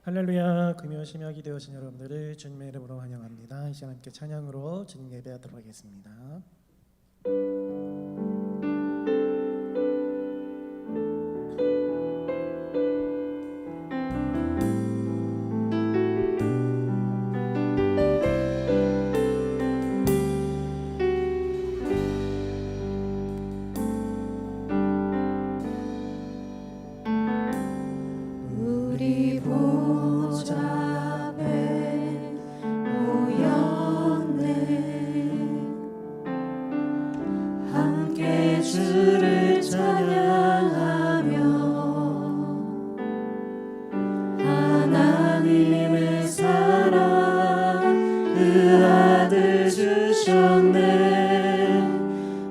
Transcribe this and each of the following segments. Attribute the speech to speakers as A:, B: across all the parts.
A: 할렐루야. 금요 심야기 되어진 여러분들을 주님의 이름으로 환영합니다. 이 시간 함께 찬양으로 주님 예배하도록 하겠습니다.
B: 우리 보좌 앞에 모였네. 함께 주를 찬양하며 하나님의 사랑 그 아들 주셨네.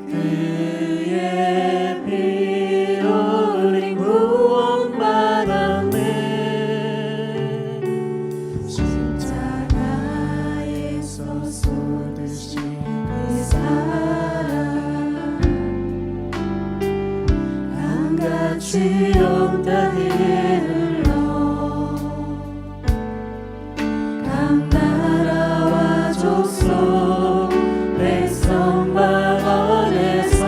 B: 그의 피로 우리 구원받았네. 십자가에서 쏟으신 그 사랑 강같이 온 땅에 흘러 각 나라와 족속 백성 방언에서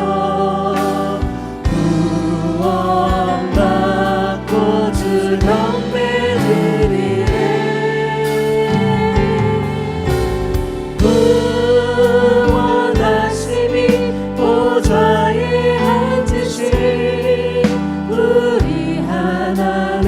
B: 구원받고 주 경배드리네. 구원하심이 보좌에 앉으신 우리 하나님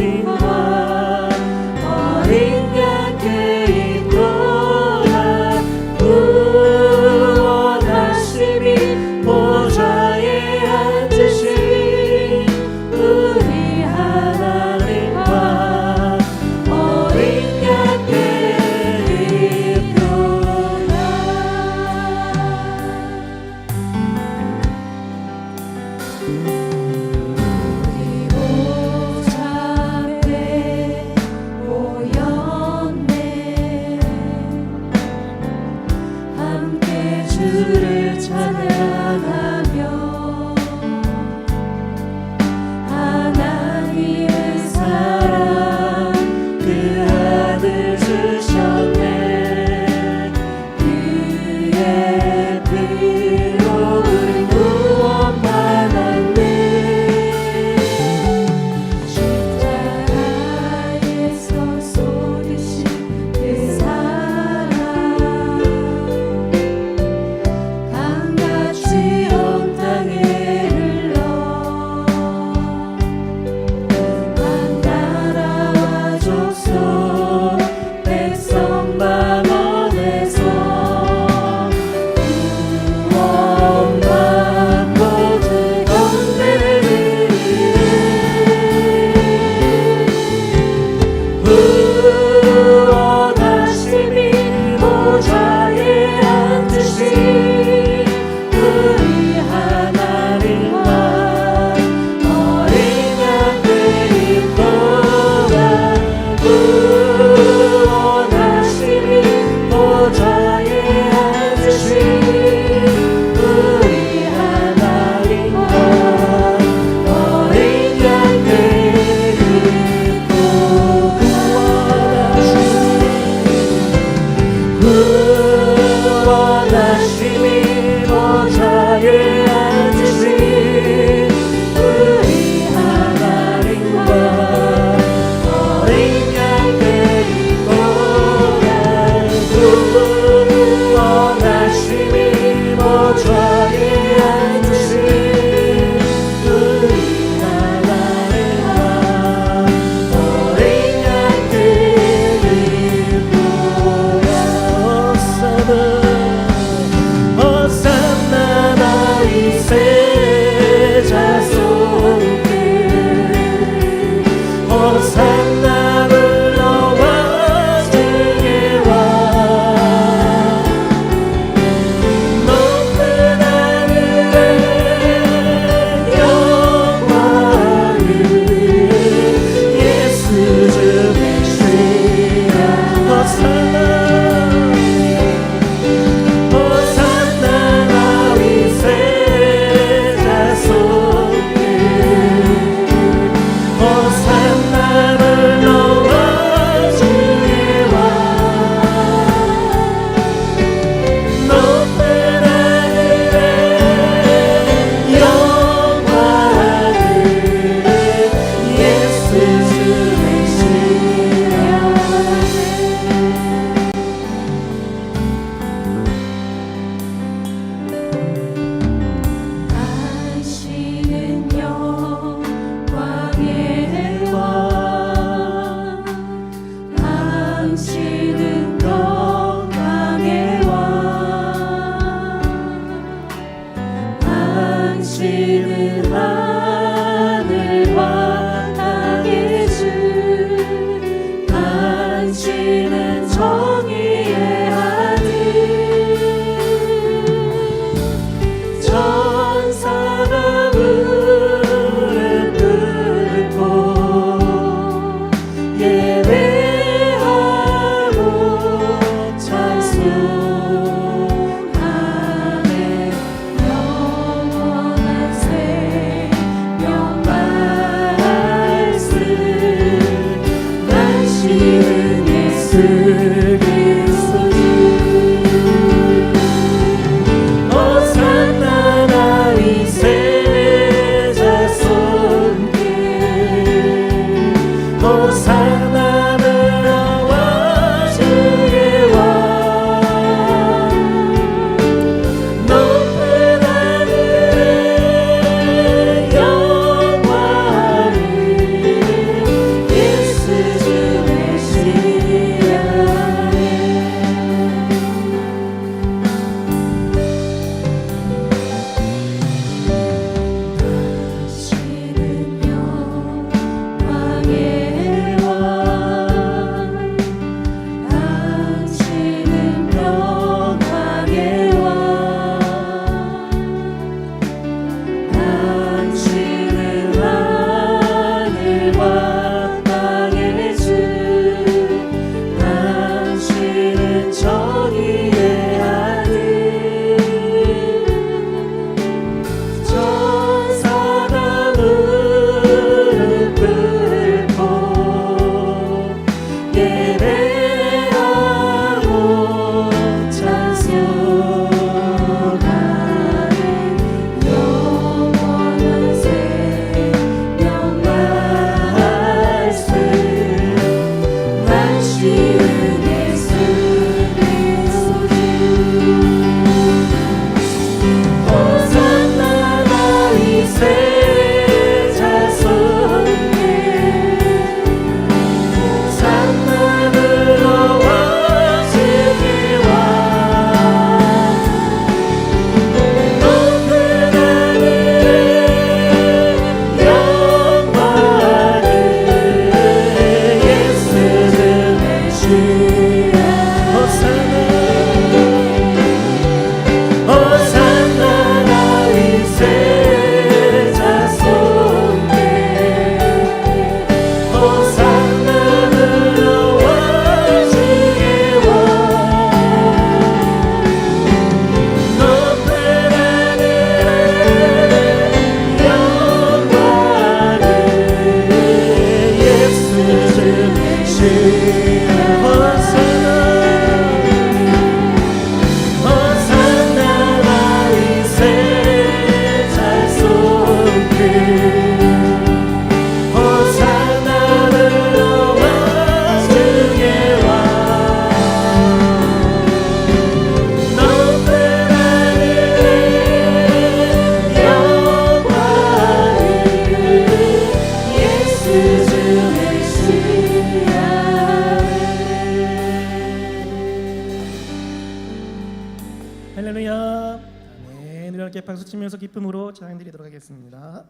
A: 박수 치면서 기쁨으로 찬양드리도록 하겠습니다.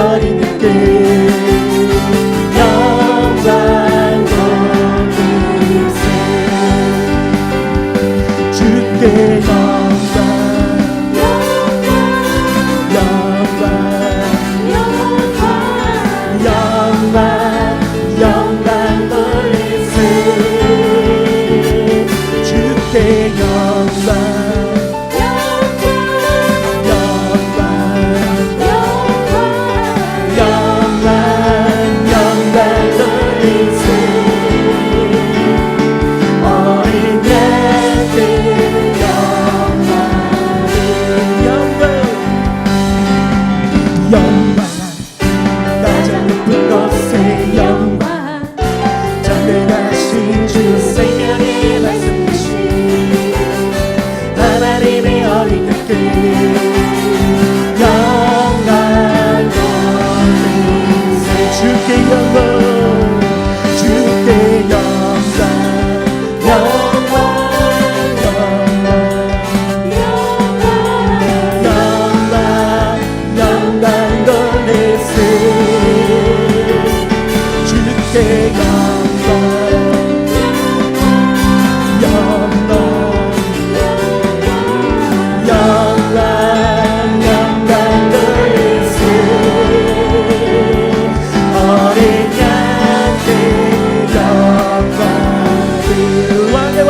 B: 어린 양들 영광을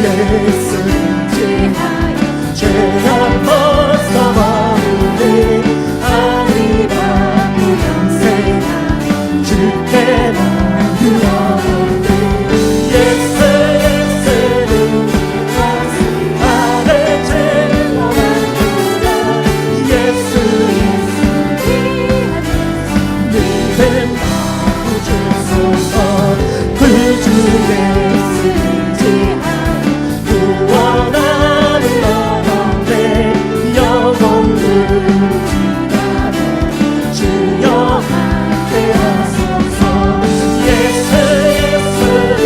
A: 예수를
B: 지하여
A: 죄악 벗어버리네
B: 아니 받고 영생하여
A: 주께 나누어네 예수 예수를 나를 제공하노라 예수 믿음 마구 주소서 구주 예수를 구원하는 너의 영혼을 지나며 주여 함께 하소서 예수 예수를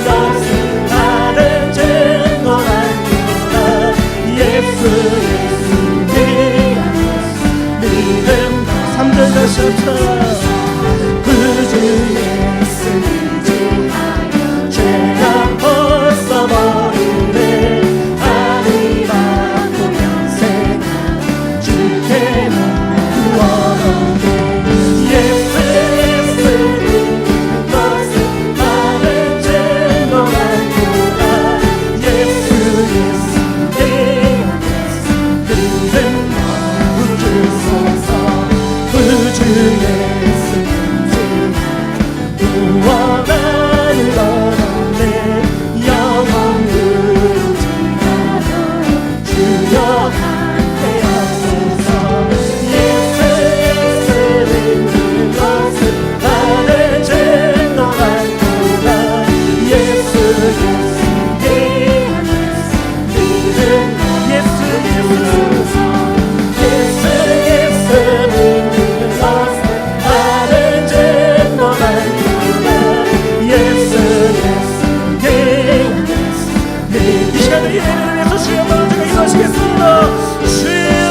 A: 것을 나를 증거하노라 예수 예수 믿음 3절 다시 합쳐 구주 예수를 지하여 죄악 벗어버리네 아니 받고 영생하여 주께 구원하네 예수 예수 것을 나를 증거하노라 예수 예수 믿음 마구 주소서 구주 예수 구원하는 너의 영혼을 지나며 주여 함께 하소서 예수 예수를 것을 나를 증거하노라 예수 예수 믿음 예수 예수 예수 예수를 것을 나를 증거하노라 예수 예수 이 시간에 예배를 위해서 주여 먼저 기도하시겠습니다. 주여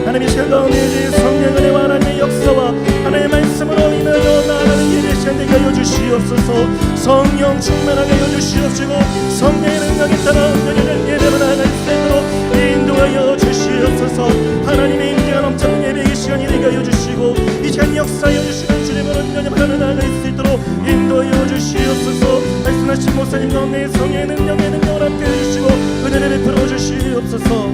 A: 하나님 이 시간 가운데 성령 은혜와 하나님의 역사와 하나님의 말씀으로 인하여 나아가는 예배 시간 되게 하여 주시옵소서 성령 충만하게 하여 주시옵시고 성령의 능력에 따라 예배를 나아갈 수 있도록 인도하여 주시옵소서 하나님의 임재가 넘치는 예배의 시간이 되게 하여 주시고 이 시간 역사하여 주시는 주님으로 인하여 하나님 나아갈 수 있도록 인도하여 주시옵소서 말씀하신 목사님 가운데 성령의 능력을 함께 해주시고 은혜를 베풀어 주시옵소서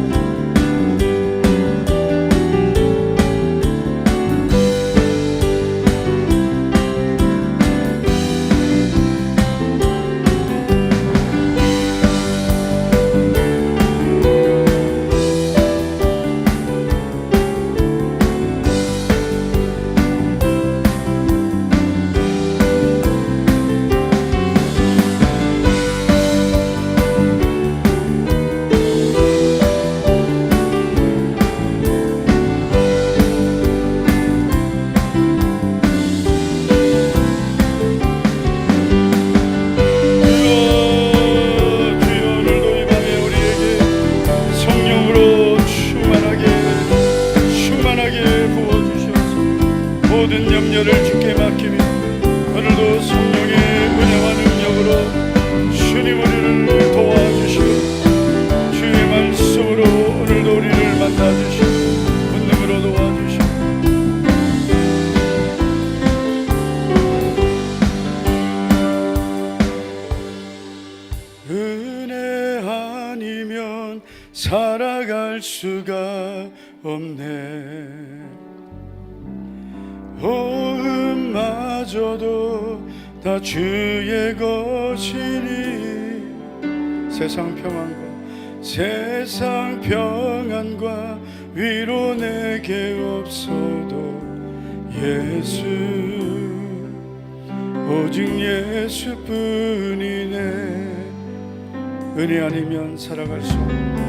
C: 모든 염려를 주께 맡기며 오늘도 성령의 은혜와 능력으로 주님 우리를 도와주시고 주의 말씀으로 오늘도 우리를 만나주시고 권능으로 도와주시고 은혜 아니면 살아갈 수가 없네 호흡마저도 다 주의 것이니 세상 평안과 위로 내게 없어도 예수 오직 예수뿐이네 은혜 아니면 살아갈 수 없네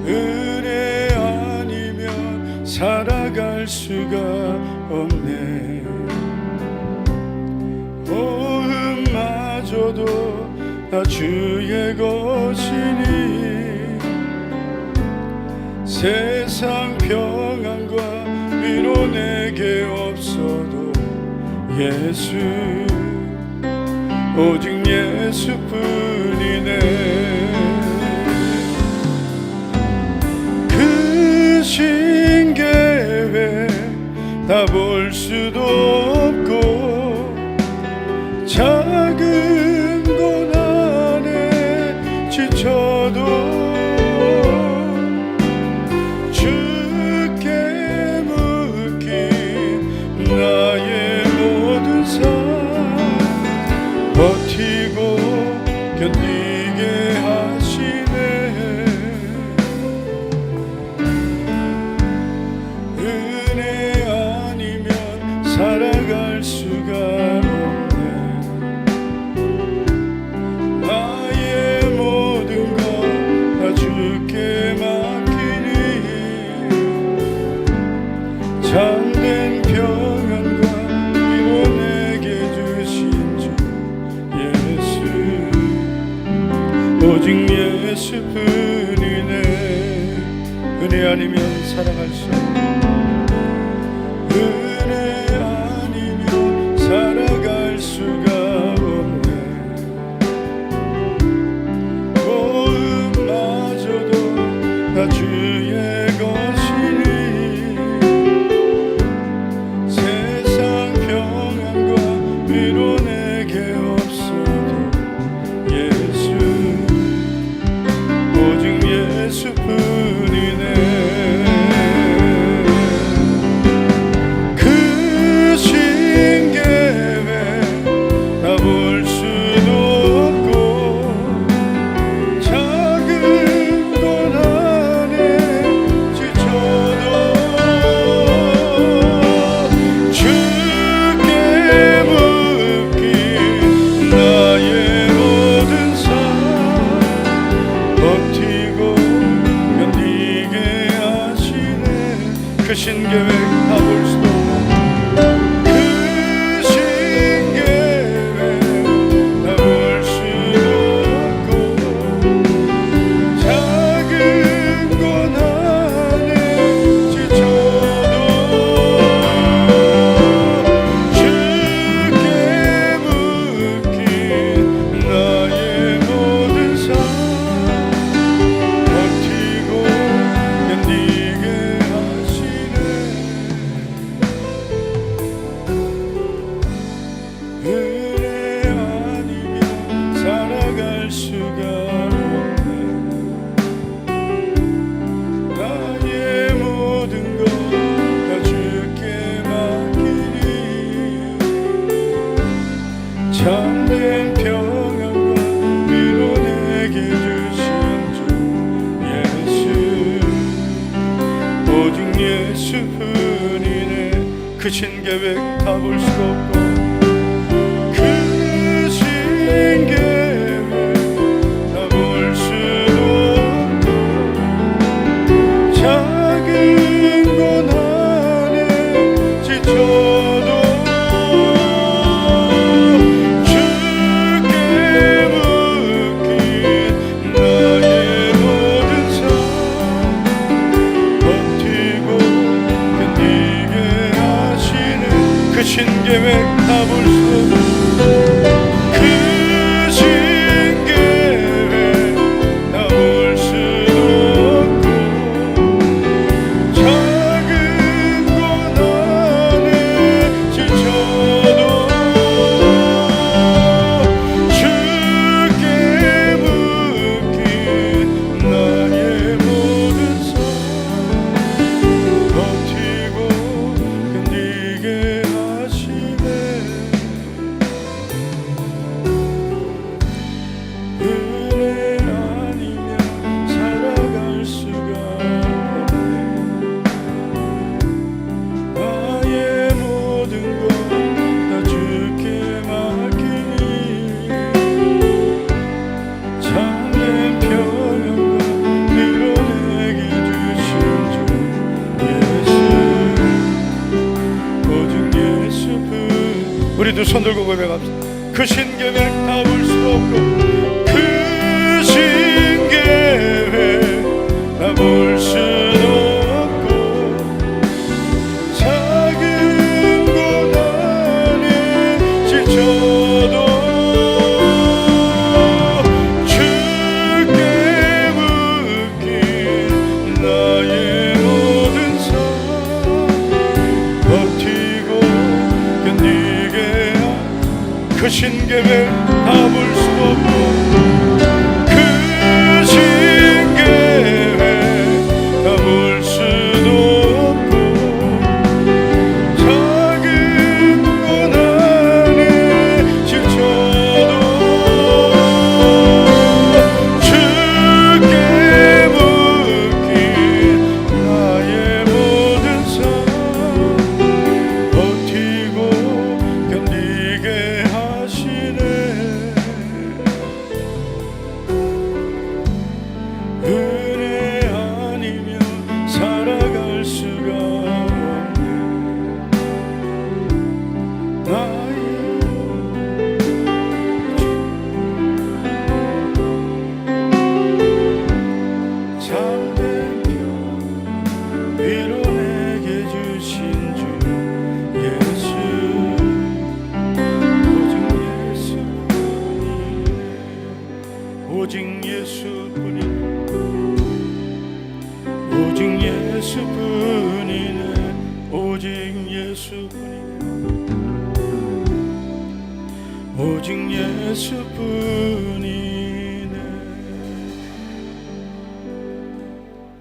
C: 은혜 아니면 살아갈 수가 없네 호흡마저도 다 주의 것이니 세상 평안과 위로 내게 없어도 예수 오직 예수뿐이네 그 신계획 다 볼 수도 없고 작은 곳 버티고 견디게 하시네. 은혜 아니면 살아갈 수가 없네. 나의 모든 것 다 주께 맡기니 참된 평안과 위로 내게 주신 주 예수, 오직 예수뿐이네. 은혜 아니면 살아갈 수 없네. 은혜 아니면 살아갈 수가 없네. 고음마저도 다 주의 것이니 세상 평안과 위로 내게 없어도 예수, 오직 예수뿐이네. 그 신계획 다 볼 수도 없고 작은 고난에 지쳐도 주께 묶인 나의 모든 삶 버티고 견디게 하시네. 그 신계획 다 볼 수도 없고 그 신계획 다 볼 수도 없고 작은 고난에 지쳐도 주께 묶인 나의 모든 삶 버티고 견디게 하시네. 은혜 아니면 살아갈 수가 없네. 나의 모든 것 다 주께 맡기니 참된 평안과 위로 내게 주신 주 예수, 오직 예수뿐이네. 그 신계획 다 볼 수가 없고 그 신계획 다 볼 수도 없고 작은 고난에 지쳐도 주께 묶인 나의 모든 삶 버티고 견디게 하시네. 그 신계획 다 볼 수 없고 그 신계획 다 볼 수도 없고 작은 고난에 지쳐도 주께 묶인 나의 모든 삶 버티고 견디게 하시네. 은혜 아니면 살아갈 수가 없네. 나의 모든 것 다 주께 맡기니 참된 평안과 위로 내게 주신 주 예수, 오직 예수뿐. 우리 두 손 들고 고백합시다. 그 신계획 다 볼 수 없고 그 신계획 다 볼 수도 없고 작은 고난에 지쳐도 주께 묶인 나의 모든 삶 버티고 견디게 그 신계획 다 볼 수 없고 그 신계획 다 볼 수도 없고 작은 고난에 지쳐도 오직 예수뿐이네.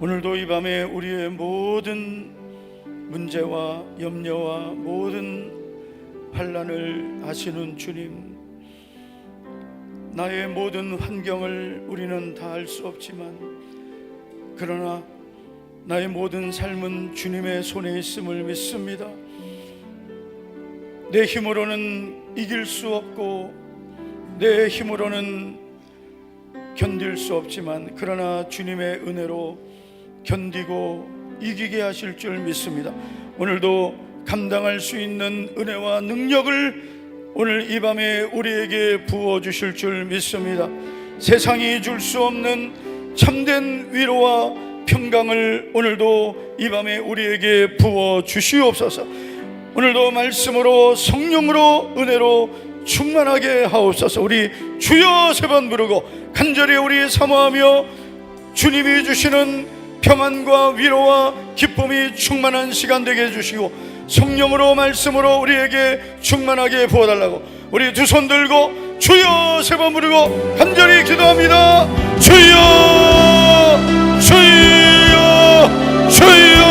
C: 오늘도 이 밤에 우리의 모든 문제와 염려와 모든 환난을 아시는 주님, 나의 모든 환경을 우리는 다 알 수 없지만 그러나 나의 모든 삶은 주님의 손에 있음을 믿습니다. 내 힘으로는 이길 수 없고 내 힘으로는 견딜 수 없지만 그러나 주님의 은혜로 견디고 이기게 하실 줄 믿습니다. 오늘도 감당할 수 있는 은혜와 능력을 오늘 이 밤에 우리에게 부어주실 줄 믿습니다. 세상이 줄 수 없는 참된 위로와 평강을 오늘도 이 밤에 우리에게 부어주시옵소서. 오늘도 말씀으로 성령으로 은혜로 충만하게 하옵소서. 우리 주여 세 번 부르고 간절히 우리 사모하며 주님이 주시는 평안과 위로와 기쁨이 충만한 시간 되게 해주시고 성령으로 말씀으로 우리에게 충만하게 부어달라고 우리 두 손 들고 주여 세 번 부르고 간절히 기도합니다. 주여 주여 주여.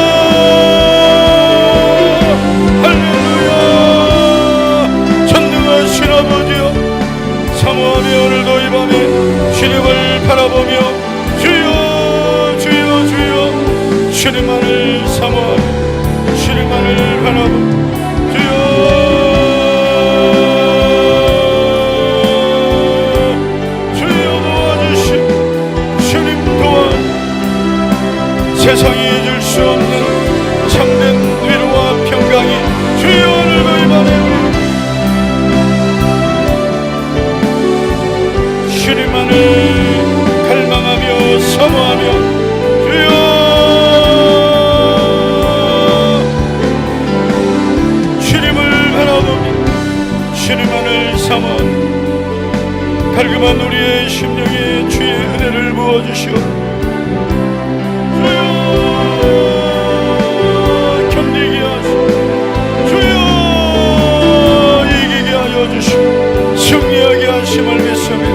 C: 할렐루야. 전능하신 아버지여, 사모하며 오늘도 이 밤에 주님을 바라보며 주여 주여 주여 주님만을 사모하며 주님만을 바라보며 주여 주여 도와주시. 주님 도와. 세상이 줄 수 없는 참된 위로와 평강이 주여 오늘도 이 밤에 주님만을 갈망하며 사모하며 주여 주님을 바라보며 주님만을 사모하며 달그만 우리의 심령에 주의 은혜를 부어주시오. 주여 견디게 하시오. 주여 이기게 하여 주시오. 승리하게 하심을 믿습니다.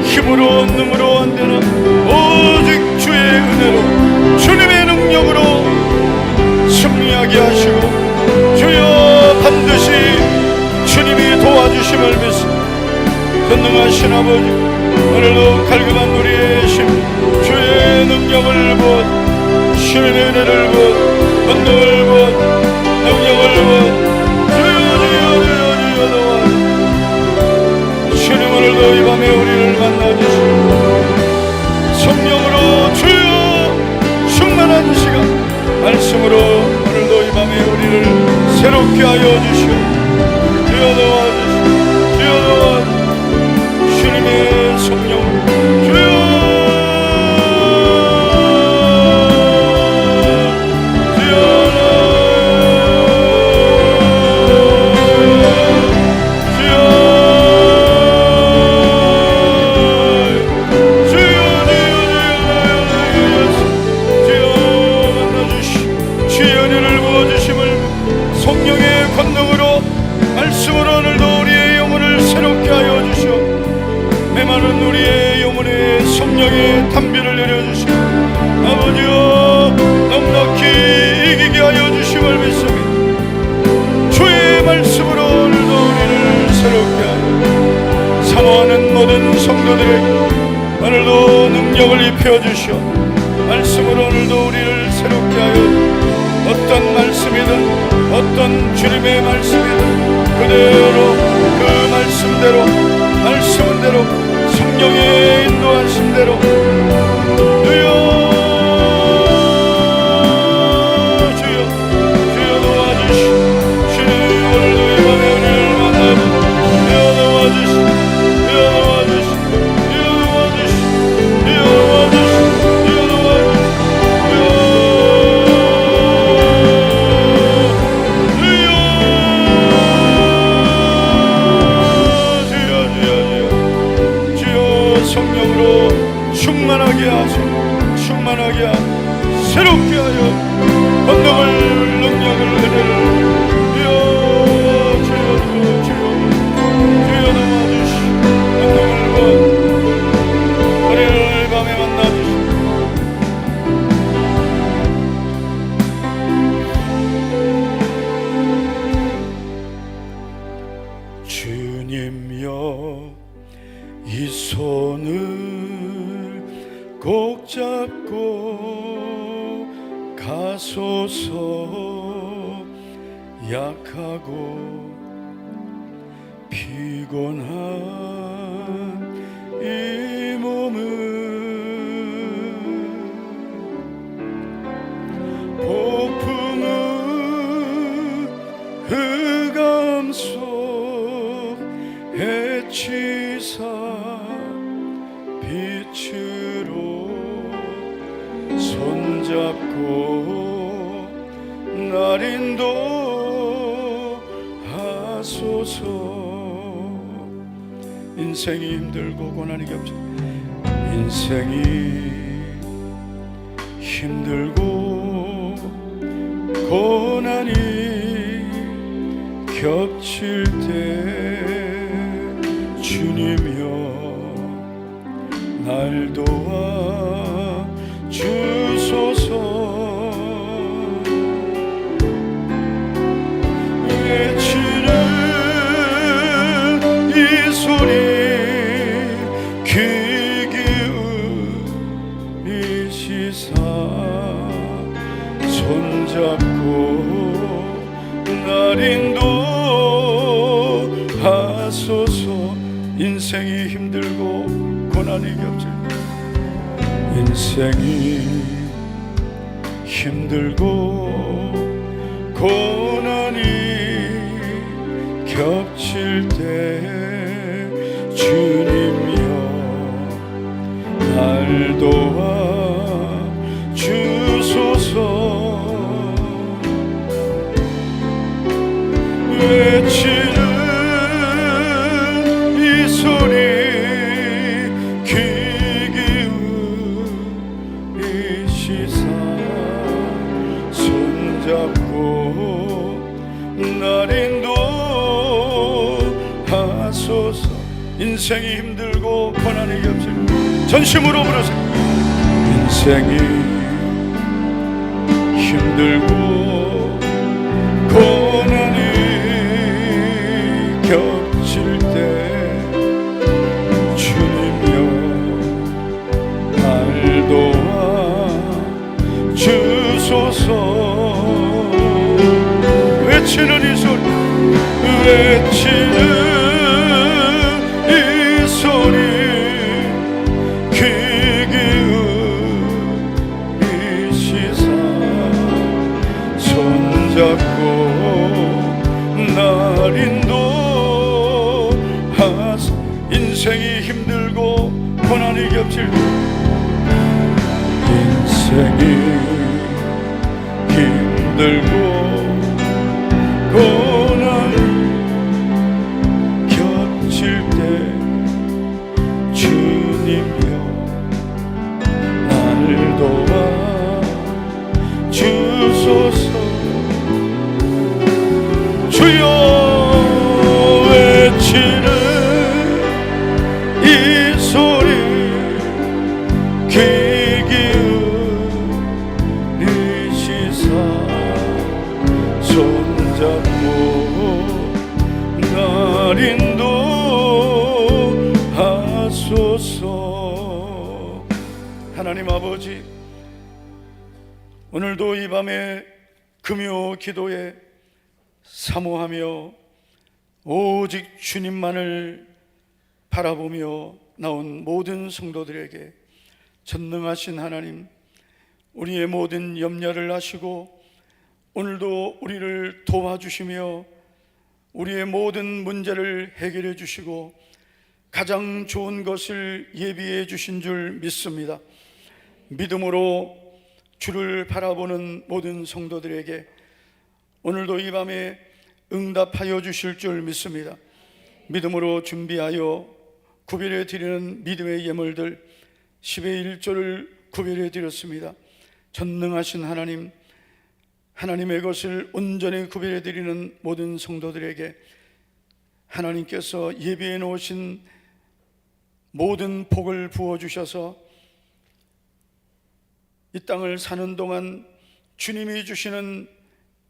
C: 힘으로 능으로 안 되나 오직 주의 은혜로 주님의 능력으로 승리하게 하시고 주여 반드시 주님이 도와주심을 믿습니다. 전능하신 아버지, 오늘도 갈급한 우리의 심 주의 능력을 부어 주님의 은혜를 부어 권능을 부어 능력을 부어 주여 주여 주여 주여 도와 주님. 오늘도 이 밤에 우리를 만나주시고 성령으로 주여 충만한 시간 말씀으로 오늘도 이 밤에 우리를 새롭게 하여 주시오. 주여 도와주시오. 주여 도와주시오. 주님의 성령 주여 주여 성령의 권능으로 말씀으로 오늘도 우리의 영혼을 새롭게 하여 주시오. 메마른 우리의 영혼에 성령의 담비를 내려주시오. 아버지여 넉넉히 이기게 하여 주심을 믿습니다. 주의 말씀으로 오늘도 우리를 새롭게 하여 사모하는 모든 성도들에게 오늘도 능력을 입혀주시오. 말씀으로 오늘도 우리를 새롭게 하여 어떤 말씀이든 어떤 주님의 말씀이든 그대로 그 말씀대로 성령의 인도하심대로 주여 주여 주여 도와주시오. 주님 오늘도 이 밤에 우리를 만나고 주여 도와주시오. 주여 도와주시오. 주여 도와주시오. 주여 도와주시오. 주여 도와주시오. 성령으로 충만하게 하시고 충만하게 하시고 새롭게 하여 권능을 능력을 은혜를 주여 주여 주여 주여 주님여 이 손을 꼭 잡고 가소서. 약하고 피곤한 이 몸을 폭풍은 흑암 속 해치사 빛으로 손잡고 날 인도하소서. 인생이 힘들고 고난이 겹쳐 인생이 힘들고 고난이 겹칠 때 주님여 날 도와 주소서. 외치는 이 소리 귀 기울이시사 손잡고 날 인도하소서. 인생이 힘들고 고난이 겹칠 인생이 힘들고 고난이 겹칠 때 주님여 날 도와 주소서. 외치는 이 소리 귀 기울이시사 손잡고 날 인도하소서. 인생이 힘들고 고난이 겹칠 전심으로 부르세요. 인생이 힘들고 고난이 겹칠 때 주님여 날 도와 주소서. 외치는 이 소리 외치는 이 소리 귀 기울이시사 손잡고 날 인도하소서. 인생이 힘들고 고난이 겹칠 때 인생이 힘들고 고난이 겹칠 때 주님여 날 도와 주소서. 주여 외치는 이 소리 귀 기울이시사 손잡고 날 인도하소서. 하나님 아버지, 오늘도 이 밤에 금요 기도에 사모하며 오직 주님만을 바라보며 나온 모든 성도들에게 전능하신 하나님, 우리의 모든 염려를 아시고 오늘도 우리를 도와주시며 우리의 모든 문제를 해결해 주시고 가장 좋은 것을 예비해 주신 줄 믿습니다. 믿음으로 주를 바라보는 모든 성도들에게 오늘도 이 밤에 응답하여 주실 줄 믿습니다. 믿음으로 준비하여 구별해 드리는 믿음의 예물들 10의 1조를 구별해 드렸습니다. 전능하신 하나님, 하나님의 것을 온전히 구별해 드리는 모든 성도들에게 하나님께서 예비해 놓으신 모든 복을 부어 주셔서 이 땅을 사는 동안 주님이 주시는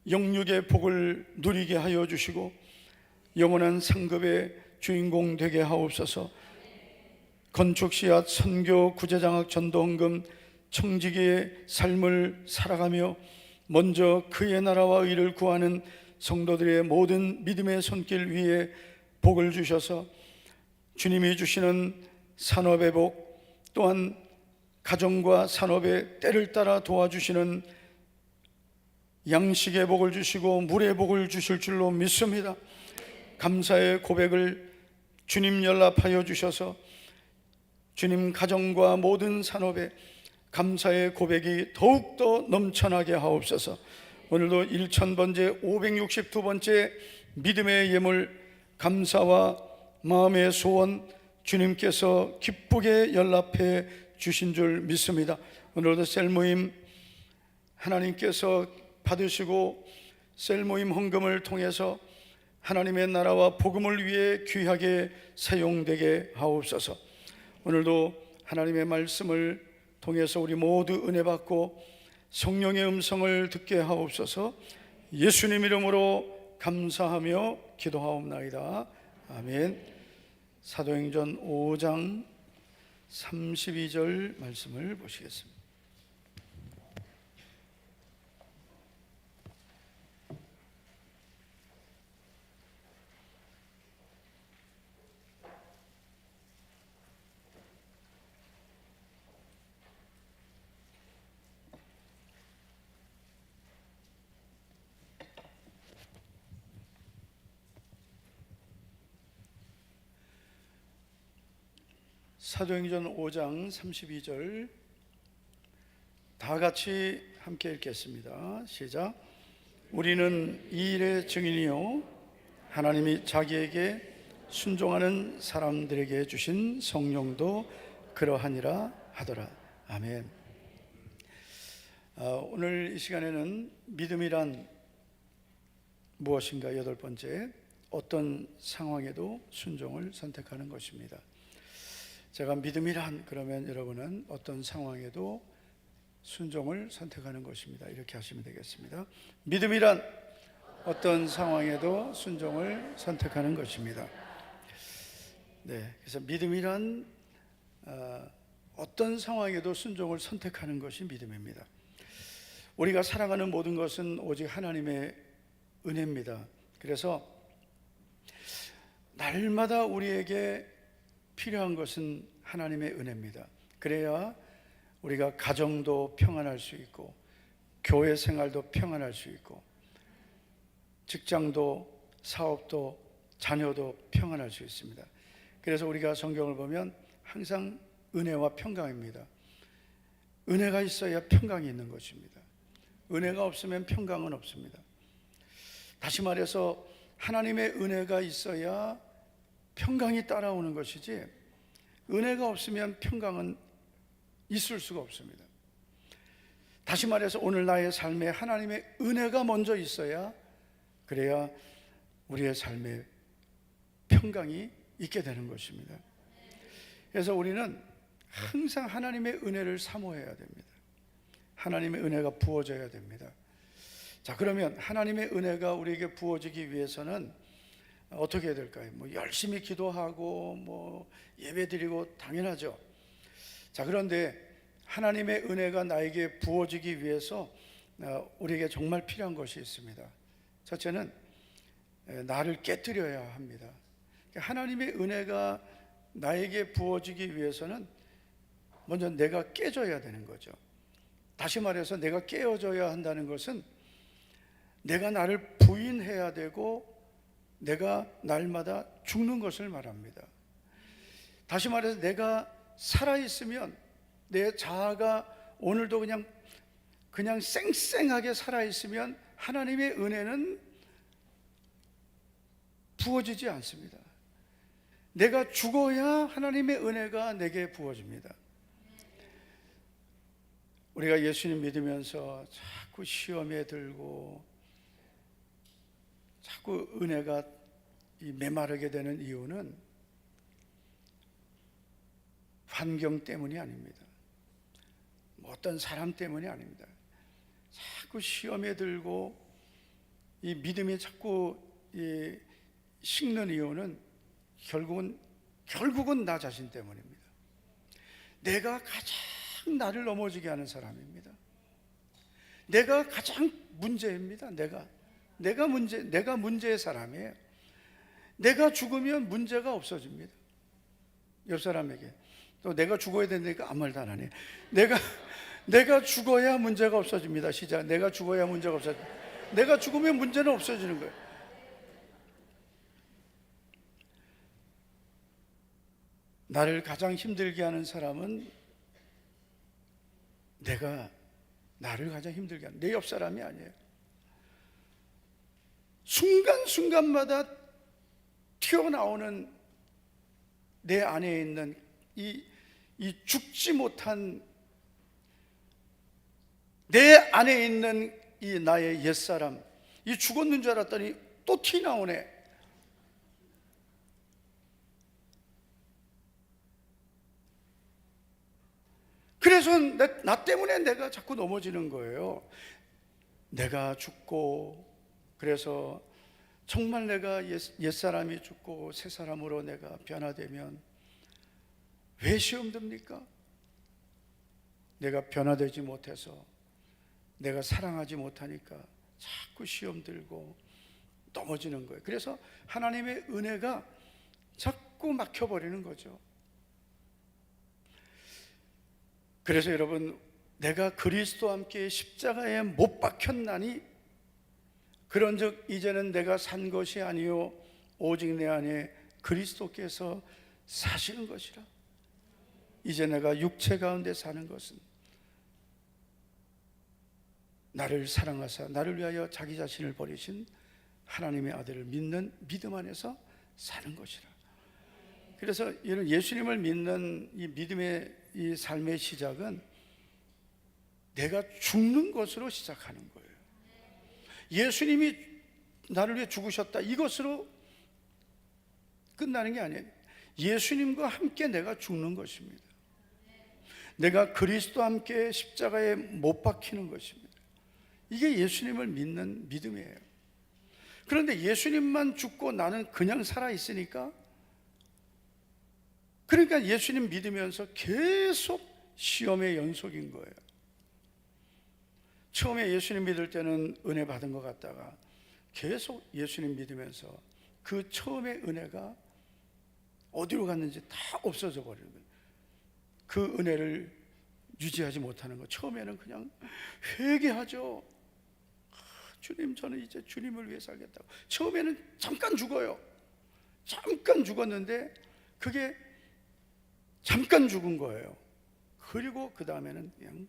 C: 영육의 복을 누리게 하여 주시고 영원한 상급의 주인공 되게 하옵소서. 건축 씨앗 선교 구제장학 전도헌금 청지기의 삶을 살아가며 먼저 그의 나라와 의를 구하는 성도들의 모든 믿음의 손길 위에 복을 주셔서 주님이 주시는 산업의 복, 또한 가정과 산업의 때를 따라 도와주시는 양식의 복을 주시고 물의 복을 주실 줄로 믿습니다. 감사의 고백을 주님 연락하여 주셔서 주님 가정과 모든 산업에 감사의 고백이 더욱더 넘쳐나게 하옵소서. 오늘도 1000번째 562번째 믿음의 예물 감사와 마음의 소원 주님께서 기쁘게 연락해 주신 줄 믿습니다. 오늘도 셀모임 하나님께서 받으시고 셀모임 헌금을 통해서 하나님의 나라와 복음을 위해 귀하게 사용되게 하옵소서. 오늘도 하나님의 말씀을 통해서 우리 모두 은혜 받고 성령의 음성을 듣게 하옵소서. 예수님 이름으로 감사하며 기도하옵나이다. 아멘. 사도행전 5장 32절 말씀을 보시겠습니다. 사도행전 5장 32절 다 같이 함께 읽겠습니다. 시작. 우리는 이 일의 증인이요 하나님이 자기에게 순종하는 사람들에게 주신 성령도 그러하니라 하더라. 아멘. 오늘 이 시간에는 믿음이란 무엇인가 8번째, 어떤 상황에도 순종을 선택하는 것입니다. 제가 믿음이란 그러면 여러분은 어떤 상황에도 순종을 선택하는 것입니다. 이렇게 하시면 되겠습니다. 믿음이란 어떤 상황에도 순종을 선택하는 것입니다. 네, 그래서 믿음이란 어떤 상황에도 순종을 선택하는 것이 믿음입니다. 우리가 살아가는 모든 것은 오직 하나님의 은혜입니다. 그래서 날마다 우리에게 필요한 것은 하나님의 은혜입니다. 그래야 우리가 가정도 평안할 수 있고 교회 생활도 평안할 수 있고 직장도 사업도 자녀도 평안할 수 있습니다. 그래서 우리가 성경을 보면 항상 은혜와 평강입니다. 은혜가 있어야 평강이 있는 것입니다. 은혜가 없으면 평강은 없습니다. 다시 말해서 하나님의 은혜가 있어야 평강이 따라오는 것이지 은혜가 없으면 평강은 있을 수가 없습니다. 다시 말해서 오늘 나의 삶에 하나님의 은혜가 먼저 있어야, 그래야 우리의 삶에 평강이 있게 되는 것입니다. 그래서 우리는 항상 하나님의 은혜를 사모해야 됩니다. 하나님의 은혜가 부어져야 됩니다. 자, 그러면 하나님의 은혜가 우리에게 부어지기 위해서는 어떻게 해야 될까요? 열심히 기도하고 예배드리고 당연하죠. 자, 그런데 하나님의 은혜가 나에게 부어지기 위해서 우리에게 정말 필요한 것이 있습니다. 첫째는 나를 깨뜨려야 합니다. 하나님의 은혜가 나에게 부어지기 위해서는 먼저 내가 깨져야 되는 거죠. 다시 말해서 내가 깨어져야 한다는 것은 내가 나를 부인해야 되고 내가 날마다 죽는 것을 말합니다. 다시 말해서 내가 살아있으면 내 자아가 오늘도 그냥 쌩쌩하게 살아있으면 하나님의 은혜는 부어지지 않습니다. 내가 죽어야 하나님의 은혜가 내게 부어집니다. 우리가 예수님 믿으면서 자꾸 시험에 들고 자꾸 은혜가 메마르게 되는 이유는 환경 때문이 아닙니다. 어떤 사람 때문이 아닙니다. 자꾸 시험에 들고 이 믿음이 자꾸 식는 이유는 결국은 나 자신 때문입니다. 내가 가장 나를 넘어지게 하는 사람입니다. 내가 가장 문제입니다. 내가 문제의 사람이에요. 내가 죽으면 문제가 없어집니다. 옆 사람에게 또 내가 죽어야 된다니까 아무 말도 안 하네. 내가 죽어야 문제가 없어집니다. 시작. 내가 죽어야 문제가 없어집니다. 내가 죽으면 문제는 없어지는 거예요. 나를 가장 힘들게 하는 사람은 나를 가장 힘들게 하는 내 옆 사람이 아니에요. 순간순간마다 튀어나오는 내 안에 있는 이 죽지 못한 내 안에 있는 이 나의 옛사람, 이 죽었는 줄 알았더니 또 튀나오네. 그래서 나 때문에 내가 자꾸 넘어지는 거예요. 내가 죽고, 그래서 정말 내가 옛사람이 죽고 새 사람으로 내가 변화되면 왜 시험 듭니까? 내가 변화되지 못해서, 내가 사랑하지 못하니까 자꾸 시험 들고 넘어지는 거예요. 그래서 하나님의 은혜가 자꾸 막혀버리는 거죠. 그래서 여러분, 내가 그리스도와 함께 십자가에 못 박혔나니 그런즉 이제는 내가 산 것이 아니요 오직 내 안에 그리스도께서 사시는 것이라. 이제 내가 육체 가운데 사는 것은 나를 사랑하사 나를 위하여 자기 자신을 버리신 하나님의 아들을 믿는 믿음 안에서 사는 것이라. 그래서 이런 예수님을 믿는 이 믿음의 이 삶의 시작은 내가 죽는 것으로 시작하는 거예요. 예수님이 나를 위해 죽으셨다, 이것으로 끝나는 게 아니에요. 예수님과 함께 내가 죽는 것입니다. 내가 그리스도와 함께 십자가에 못 박히는 것입니다. 이게 예수님을 믿는 믿음이에요. 그런데 예수님만 죽고 나는 그냥 살아있으니까, 그러니까 예수님 믿으면서 계속 시험의 연속인 거예요. 처음에 예수님 믿을 때는 은혜 받은 것 같다가 계속 예수님 믿으면서 그 처음의 은혜가 어디로 갔는지 다 없어져 버리는 거예요. 그 은혜를 유지하지 못하는 거. 처음에는 그냥 회개하죠. 주님, 저는 이제 주님을 위해 살겠다고. 처음에는 잠깐 죽어요. 잠깐 죽었는데 그게 잠깐 죽은 거예요. 그리고 그 다음에는 그냥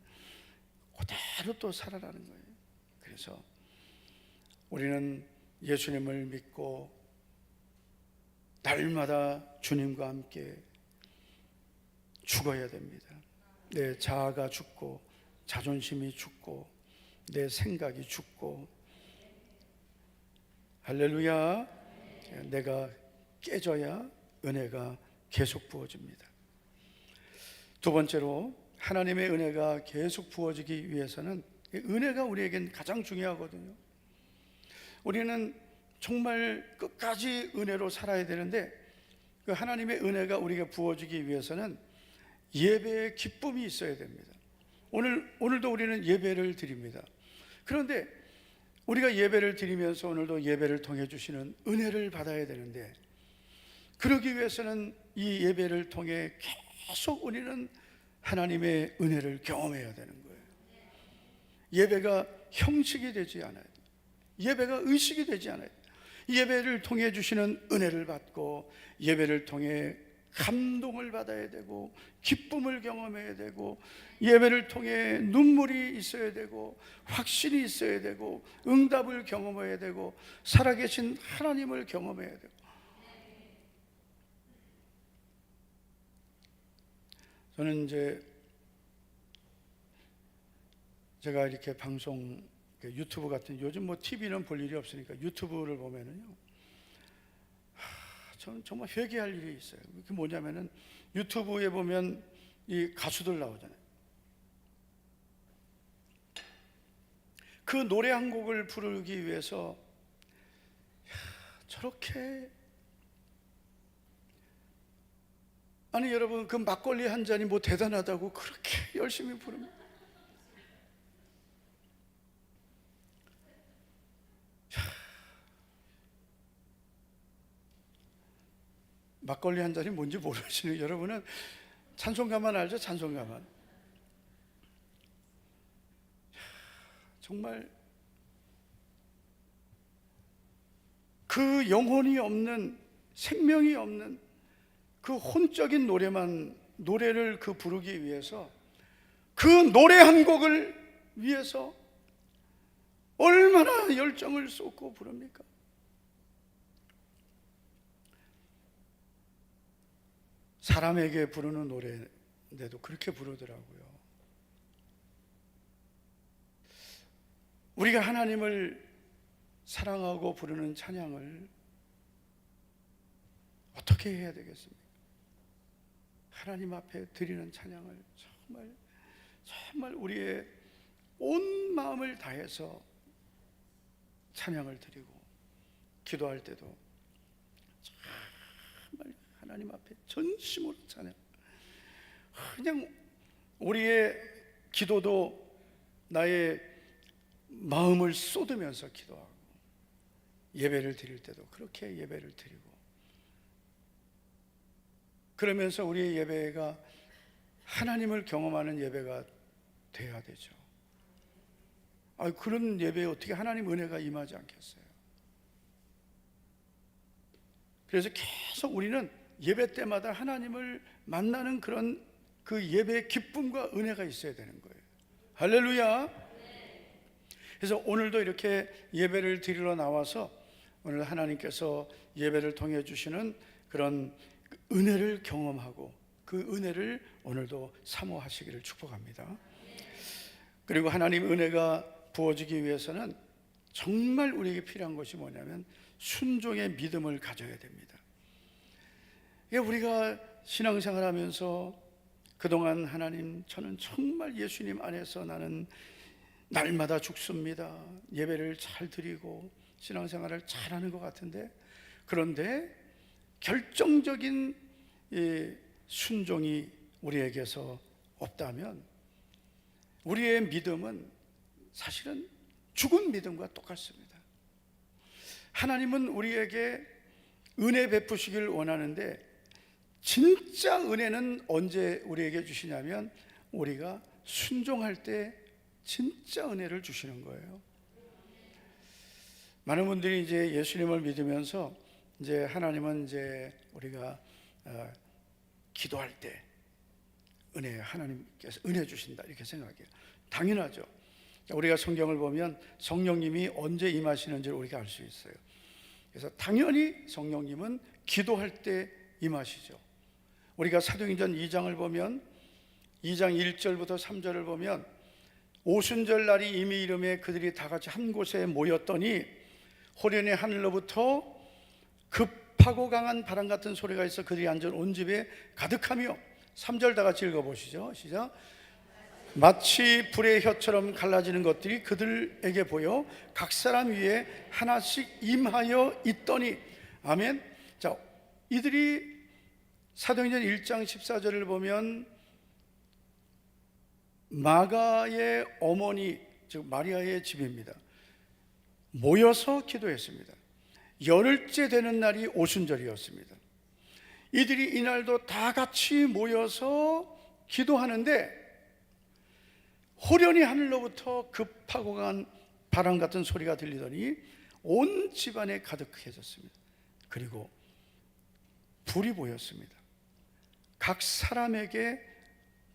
C: 그대로 또 살아나는 거예요. 그래서 우리는 예수님을 믿고 날마다 주님과 함께 죽어야 됩니다. 내 자아가 죽고, 자존심이 죽고, 내 생각이 죽고, 할렐루야, 내가 깨져야 은혜가 계속 부어집니다. 두 번째로, 하나님의 은혜가 계속 부어지기 위해서는, 은혜가 우리에겐 가장 중요하거든요. 우리는 정말 끝까지 은혜로 살아야 되는데, 그 하나님의 은혜가 우리에게 부어지기 위해서는 예배의 기쁨이 있어야 됩니다. 오늘도 우리는 예배를 드립니다. 그런데 우리가 예배를 드리면서 오늘도 예배를 통해 주시는 은혜를 받아야 되는데, 그러기 위해서는 이 예배를 통해 계속 우리는 하나님의 은혜를 경험해야 되는 거예요. 예배가 형식이 되지 않아요. 예배가 의식이 되지 않아요. 예배를 통해 주시는 은혜를 받고, 예배를 통해 감동을 받아야 되고, 기쁨을 경험해야 되고, 예배를 통해 눈물이 있어야 되고, 확신이 있어야 되고, 응답을 경험해야 되고, 살아계신 하나님을 경험해야 되고. 저는 이제 제가 이렇게 방송, 유튜브 같은, 요즘 뭐 TV는 볼 일이 없으니까 유튜브를 보면은요, 저는 정말 회개할 일이 있어요. 그게 뭐냐면은 유튜브에 보면 이 가수들 나오잖아요. 그 노래 한 곡을 부르기 위해서 저렇게 아니 여러분, 그 막걸리 한 잔이 뭐 대단하다고 그렇게 열심히 부릅니다. 막걸리 한 잔이 뭔지 모르시는 여러분은 찬송가만 알죠? 찬송가만. 정말 그 영혼이 없는, 생명이 없는 그 혼적인 노래를 그 부르기 위해서, 그 노래 한 곡을 위해서 얼마나 열정을 쏟고 부릅니까? 사람에게 부르는 노래인데도 그렇게 부르더라고요. 우리가 하나님을 사랑하고 부르는 찬양을 어떻게 해야 되겠습니까? 하나님 앞에 드리는 찬양을 정말 우리의 온 마음을 다해서 찬양을 드리고, 기도할 때도 정말 하나님 앞에 전심으로 찬양. 그냥 우리의 기도도 나의 마음을 쏟으면서 기도하고, 예배를 드릴 때도 그렇게 예배를 드리고, 그러면서 우리의 예배가 하나님을 경험하는 예배가 돼야 되죠. 그런 예배에 어떻게 하나님 은혜가 임하지 않겠어요? 그래서 계속 우리는 예배 때마다 하나님을 만나는 그런 그 예배의 기쁨과 은혜가 있어야 되는 거예요. 할렐루야. 그래서 오늘도 이렇게 예배를 드리러 나와서 오늘 하나님께서 예배를 통해 주시는 그런 은혜를 경험하고, 그 은혜를 오늘도 사모하시기를 축복합니다. 그리고 하나님 은혜가 부어지기 위해서는 정말 우리에게 필요한 것이 뭐냐면 순종의 믿음을 가져야 됩니다. 우리가 신앙생활 하면서 그동안 하나님, 저는 정말 예수님 안에서 나는 날마다 죽습니다, 예배를 잘 드리고 신앙생활을 잘하는 것 같은데, 그런데 결정적인 순종이 우리에게서 없다면 우리의 믿음은 사실은 죽은 믿음과 똑같습니다. 하나님은 우리에게 은혜 베푸시길 원하는데, 진짜 은혜는 언제 우리에게 주시냐면 우리가 순종할 때 진짜 은혜를 주시는 거예요. 많은 분들이 이제 예수님을 믿으면서 이제 하나님은 이제 우리가 기도할 때 하나님께서 은혜 주신다 이렇게 생각해요. 당연하죠. 우리가 성경을 보면 성령님이 언제 임하시는지를 우리가 알 수 있어요. 그래서 당연히 성령님은 기도할 때 임하시죠. 우리가 사도행전 2장을 보면 2장 1절부터 3절을 보면 오순절 날이 이미 이름에 그들이 다 같이 한 곳에 모였더니 호련히 하늘로부터 급하고 강한 바람 같은 소리가 있어 그들이 앉은 온 집에 가득하며, 3절 다 같이 읽어보시죠. 시작. 마치 불의 혀처럼 갈라지는 것들이 그들에게 보여 각 사람 위에 하나씩 임하여 있더니. 아멘. 자, 이들이 사도행전 1장 14절을 보면 마가의 어머니, 즉 마리아의 집입니다. 모여서 기도했습니다. 열흘째 되는 날이 오순절이었습니다. 이들이 이날도 다 같이 모여서 기도하는데 호련히 하늘로부터 급하고 간 바람 같은 소리가 들리더니 온 집안에 가득해졌습니다. 그리고 불이 보였습니다. 각 사람에게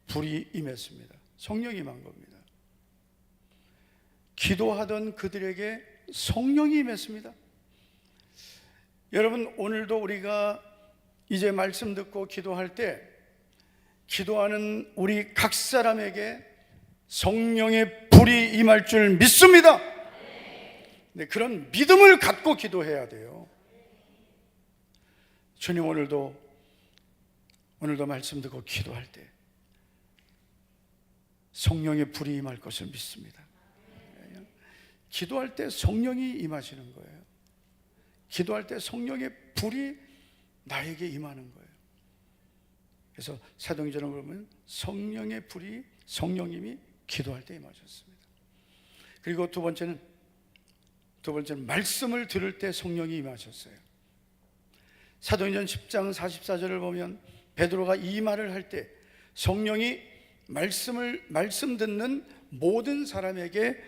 C: 불이 임했습니다. 성령이 임한 겁니다. 기도하던 그들에게 성령이 임했습니다. 여러분, 오늘도 우리가 이제 말씀 듣고 기도할 때 기도하는 우리 각 사람에게 성령의 불이 임할 줄 믿습니다. 네, 그런 믿음을 갖고 기도해야 돼요. 주님, 오늘도 말씀 듣고 기도할 때 성령의 불이 임할 것을 믿습니다. 기도할 때 성령이 임하시는 거예요. 기도할 때 성령의 불이 나에게 임하는 거예요. 그래서 사도행전을 보면 성령의 불이, 성령님이 기도할 때 임하셨습니다. 그리고 두 번째는 말씀을 들을 때 성령이 임하셨어요. 사도행전 10장 44절을 보면 베드로가 이 말을 할 때 성령이 말씀 듣는 모든 사람에게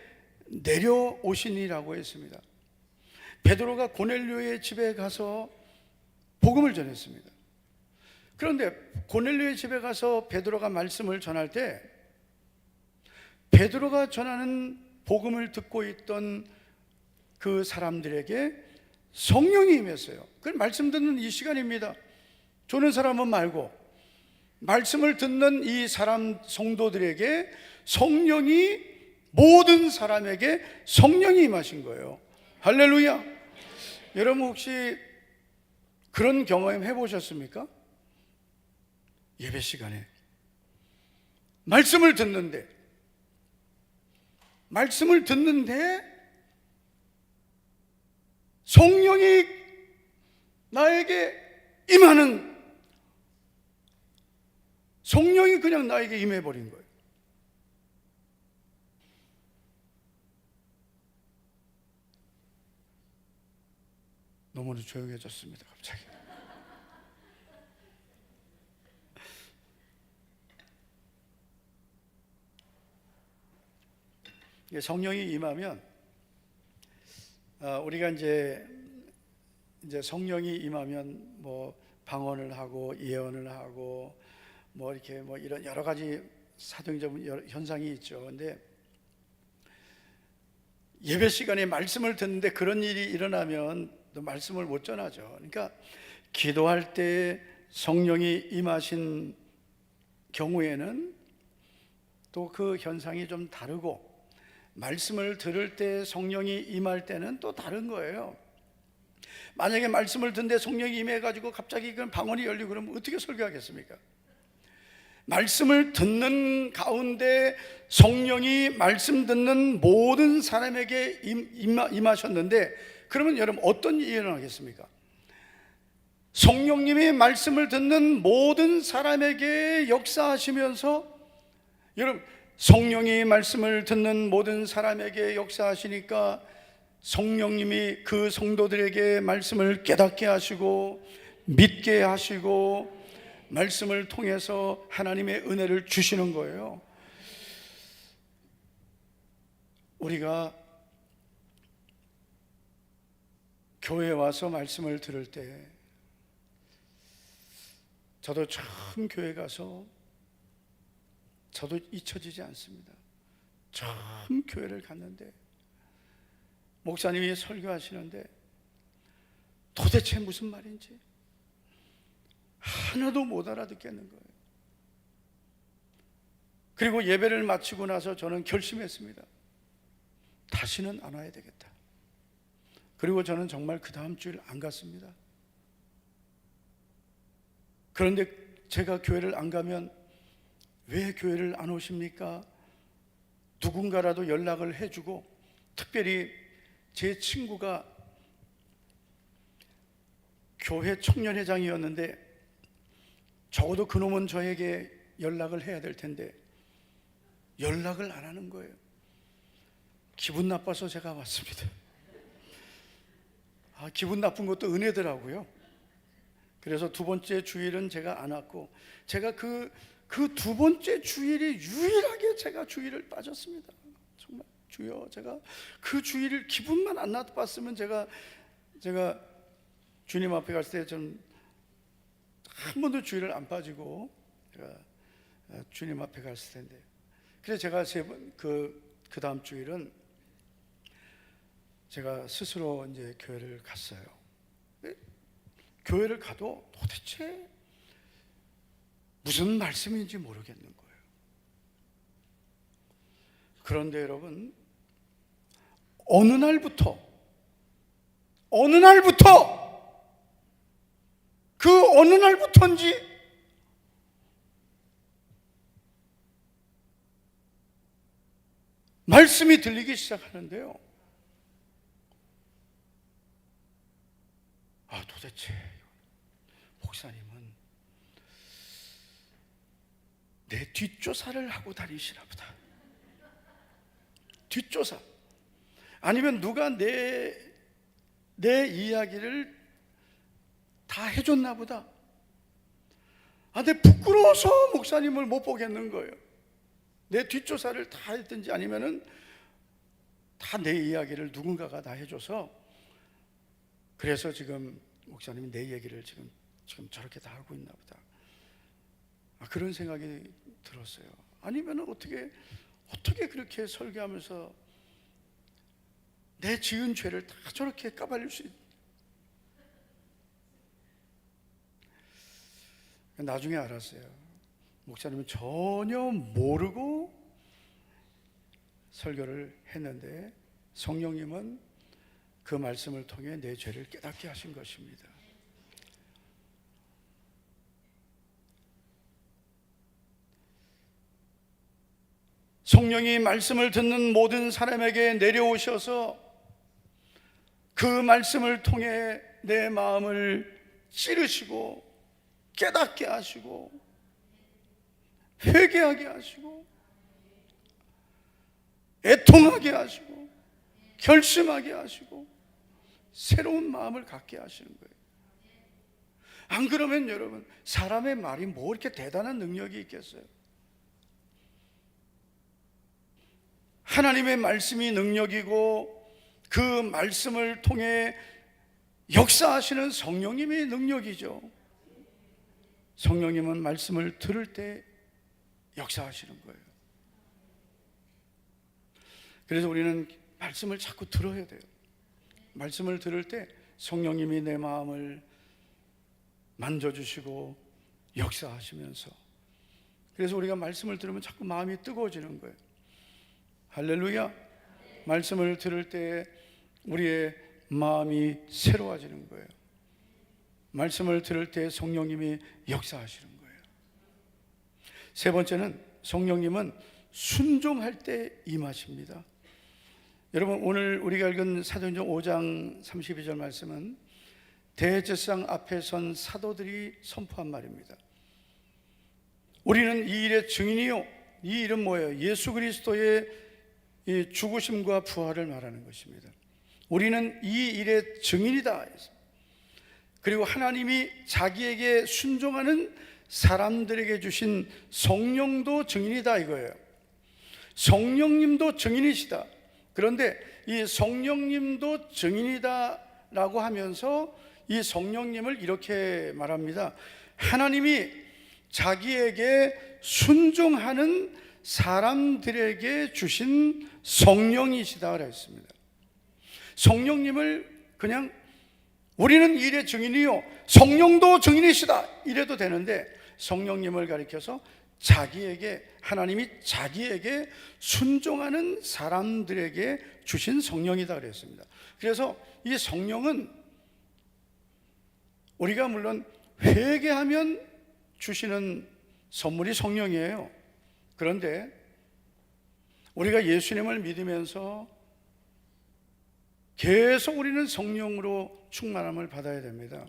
C: 내려오시니라고 했습니다. 베드로가 고넬료의 집에 가서 복음을 전했습니다. 그런데 고넬료의 집에 가서 베드로가 말씀을 전할 때 베드로가 전하는 복음을 듣고 있던 그 사람들에게 성령이 임했어요. 그건 말씀 듣는 이 시간입니다. 조는 사람은 말고 말씀을 듣는 이 사람 성도들에게 성령이, 모든 사람에게 성령이 임하신 거예요. 할렐루야. 여러분 혹시 그런 경험 해보셨습니까? 예배 시간에 말씀을 듣는데 성령이 나에게 임하는, 성령이 그냥 나에게 임해버린 거예요. 너무나 조용해졌습니다 갑자기. 성령이 임하면 우리가 이제 성령이 임하면 뭐 방언을 하고 예언을 하고 뭐 이렇게 뭐 이런 여러 가지 사도행전 현상이 있죠. 근데 예배 시간에 말씀을 듣는데 그런 일이 일어나면 또 말씀을 못 전하죠. 그러니까 기도할 때 성령이 임하신 경우에는 또 그 현상이 좀 다르고, 말씀을 들을 때 성령이 임할 때는 또 다른 거예요. 만약에 말씀을 듣는데 성령이 임해가지고 갑자기 그 방언이 열리고 그러면 어떻게 설교하겠습니까? 말씀을 듣는 가운데 성령이 말씀 듣는 모든 사람에게 임하셨는데, 그러면 여러분 어떤 일이 일어나겠습니까? 성령님이 말씀을 듣는 모든 사람에게 역사하시면서, 여러분 성령이 말씀을 듣는 모든 사람에게 역사하시니까 성령님이 그 성도들에게 말씀을 깨닫게 하시고 믿게 하시고 말씀을 통해서 하나님의 은혜를 주시는 거예요. 우리가 교회에 와서 말씀을 들을 때, 저도 처음 교회 가서 저도 잊혀지지 않습니다. 처음 교회를 갔는데 목사님이 설교하시는데 도대체 무슨 말인지 하나도 못 알아듣겠는 거예요. 그리고 예배를 마치고 나서 저는 결심했습니다. 다시는 안 와야 되겠다. 그리고 저는 정말 그 다음 주일 안 갔습니다. 그런데 제가 교회를 안 가면 왜 교회를 안 오십니까? 누군가라도 연락을 해주고, 특별히 제 친구가 교회 청년회장이었는데 적어도 그놈은 저에게 연락을 해야 될 텐데 연락을 안 하는 거예요. 기분 나빠서 제가 왔습니다. 기분 나쁜 것도 은혜더라고요. 그래서 두 번째 주일은 제가 안 왔고, 제가 그 두 번째 주일이 유일하게 제가 주일을 빠졌습니다. 정말 주여, 제가 그 주일을 기분만 안 나빴으면 제가 주님 앞에 갔을 때 좀 한 번도 주일을 안 빠지고 제가 주님 앞에 갔을 텐데, 그래서 제가 그 다음 주일은 제가 스스로 이제 교회를 갔어요. 교회를 가도 도대체 무슨 말씀인지 모르겠는 거예요. 그런데 여러분, 어느 날부터 그 어느 날부터인지 말씀이 들리기 시작하는데요. 도대체 목사님은 내 뒷조사를 하고 다니시나 보다. 뒷조사. 아니면 누가 내 이야기를 다 해줬나 보다. 근데 부끄러워서 목사님을 못 보겠는 거예요. 내 뒷조사를 다 했든지 아니면은 다 내 이야기를 누군가가 다 해줘서, 그래서 지금 목사님이 내 얘기를 지금 저렇게 다 하고 있나 보다. 그런 생각이 들었어요. 아니면 어떻게 그렇게 설교하면서 내 지은 죄를 다 저렇게 까발릴 수 있... 나중에 알았어요. 목사님은 전혀 모르고 설교를 했는데 성령님은 그 말씀을 통해 내 죄를 깨닫게 하신 것입니다. 성령이 말씀을 듣는 모든 사람에게 내려오셔서 그 말씀을 통해 내 마음을 찌르시고 깨닫게 하시고 회개하게 하시고 애통하게 하시고 결심하게 하시고 새로운 마음을 갖게 하시는 거예요. 안 그러면 여러분, 사람의 말이 뭐 이렇게 대단한 능력이 있겠어요? 하나님의 말씀이 능력이고 그 말씀을 통해 역사하시는 성령님의 능력이죠. 성령님은 말씀을 들을 때 역사하시는 거예요. 그래서 우리는 말씀을 자꾸 들어야 돼요. 말씀을 들을 때 성령님이 내 마음을 만져주시고 역사하시면서, 그래서 우리가 말씀을 들으면 자꾸 마음이 뜨거워지는 거예요. 할렐루야. 말씀을 들을 때 우리의 마음이 새로워지는 거예요. 말씀을 들을 때 성령님이 역사하시는 거예요. 세 번째는 성령님은 순종할 때 임하십니다. 여러분, 오늘 우리가 읽은 사도행전 5장 32절 말씀은 대제사장 앞에 선 사도들이 선포한 말입니다. 우리는 이 일의 증인이요. 이 일은 뭐예요? 예수 그리스도의 이 죽으심과 부활을 말하는 것입니다. 우리는 이 일의 증인이다. 그리고 하나님이 자기에게 순종하는 사람들에게 주신 성령도 증인이다 이거예요. 성령님도 증인이시다. 그런데 이 성령님도 증인이다 라고 하면서 이 성령님을 이렇게 말합니다. 하나님이 자기에게 순종하는 사람들에게 주신 성령이시다 그랬습니다. 성령님을 그냥 우리는 일의 증인이요 성령도 증인이시다 이래도 되는데, 성령님을 가리켜서 자기에게, 하나님이 자기에게 순종하는 사람들에게 주신 성령이다 그랬습니다. 그래서 이 성령은 우리가 물론 회개하면 주시는 선물이 성령이에요. 그런데 우리가 예수님을 믿으면서 계속 우리는 성령으로 충만함을 받아야 됩니다.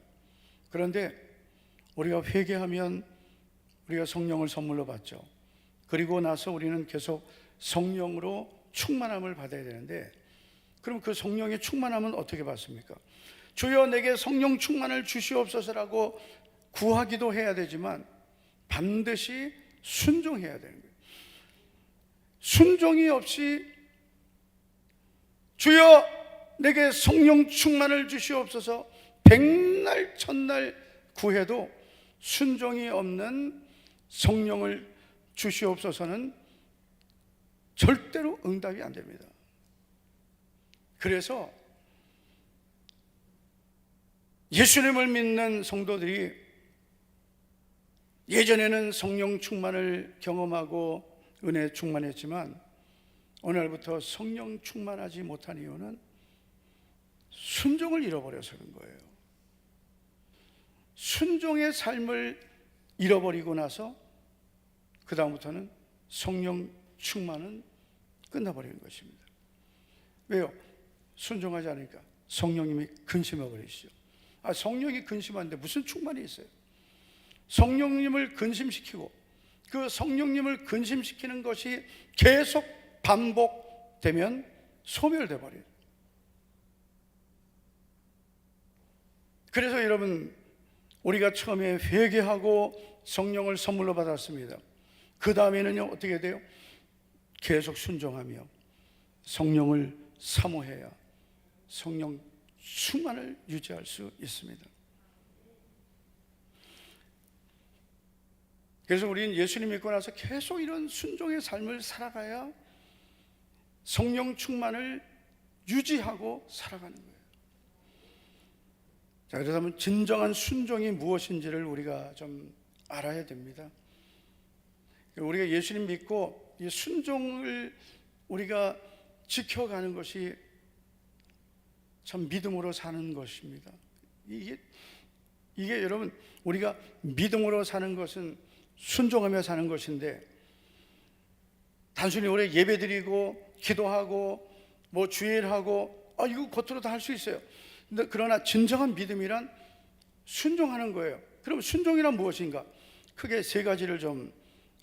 C: 그런데 우리가 회개하면 우리가 성령을 선물로 받죠. 그리고 나서 우리는 계속 성령으로 충만함을 받아야 되는데, 그럼 그 성령의 충만함은 어떻게 받습니까? 주여 내게 성령 충만을 주시옵소서라고 구하기도 해야 되지만 반드시 순종해야 되는 거예요. 순종이 없이 주여 내게 성령 충만을 주시옵소서 백날 천날 구해도 순종이 없는 성령을 주시옵소서는 절대로 응답이 안 됩니다. 그래서 예수님을 믿는 성도들이 예전에는 성령 충만을 경험하고 은혜 충만했지만 오늘부터 성령 충만하지 못한 이유는 순종을 잃어버려서 그런 거예요. 순종의 삶을 잃어버리고 나서 그 다음부터는 성령 충만은 끝나버리는 것입니다. 왜요? 순종하지 않으니까 성령님이 근심해 버리시죠. 성령이 근심하는데 무슨 충만이 있어요? 성령님을 근심시키고 그 성령님을 근심시키는 것이 계속 반복되면 소멸돼 버려요. 그래서 여러분, 우리가 처음에 회개하고 성령을 선물로 받았습니다. 그 다음에는요, 어떻게 돼요? 계속 순종하며 성령을 사모해야 성령 충만을 유지할 수 있습니다. 그래서 우리는 예수님 믿고 나서 계속 이런 순종의 삶을 살아가야 성령 충만을 유지하고 살아가는 거예요. 자, 그렇다면 진정한 순종이 무엇인지를 우리가 좀 알아야 됩니다. 우리가 예수님 믿고 이 순종을 우리가 지켜가는 것이 참 믿음으로 사는 것입니다. 이게 여러분, 우리가 믿음으로 사는 것은 순종하며 사는 것인데, 단순히 우리 예배드리고 기도하고 뭐 주일하고 이거 겉으로 다 할 수 있어요. 근데 그러나 진정한 믿음이란 순종하는 거예요. 그럼 순종이란 무엇인가? 크게 세 가지를 좀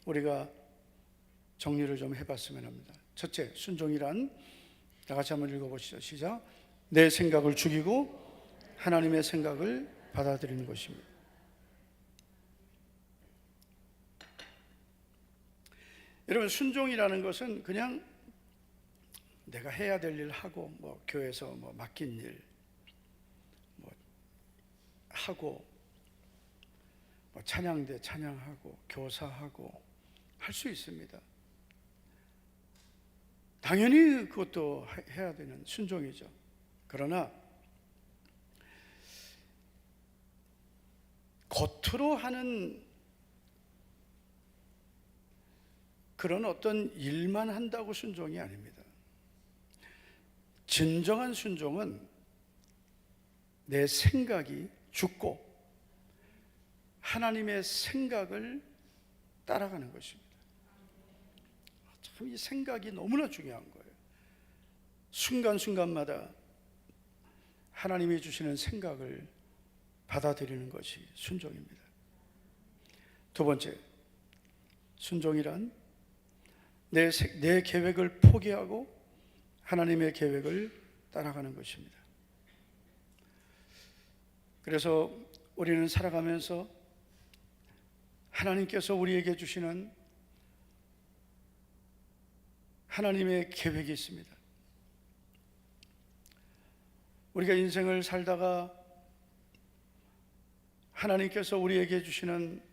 C: 우리가 정리를 좀 해봤으면 합니다. 첫째, 순종이란, 다 같이 한번 읽어보시죠. 시작. 내 생각을 죽이고 하나님의 생각을 받아들이는 것입니다. 여러분, 순종이라는 것은 그냥 내가 해야 될 일 하고, 뭐 교회에서 뭐 맡긴 일 뭐 하고, 뭐 찬양대 찬양하고 교사하고 할 수 있습니다. 당연히 그것도 해야 되는 순종이죠. 그러나 겉으로 하는 그런 어떤 일만 한다고 순종이 아닙니다. 진정한 순종은 내 생각이 죽고 하나님의 생각을 따라가는 것입니다. 참, 이 생각이 너무나 중요한 거예요. 순간순간마다 하나님이 주시는 생각을 받아들이는 것이 순종입니다. 두 번째, 순종이란 내 계획을 포기하고 하나님의 계획을 따라가는 것입니다. 그래서 우리는 살아가면서 하나님께서 우리에게 주시는 하나님의 계획이 있습니다. 우리가 인생을 살다가 하나님께서 우리에게 주시는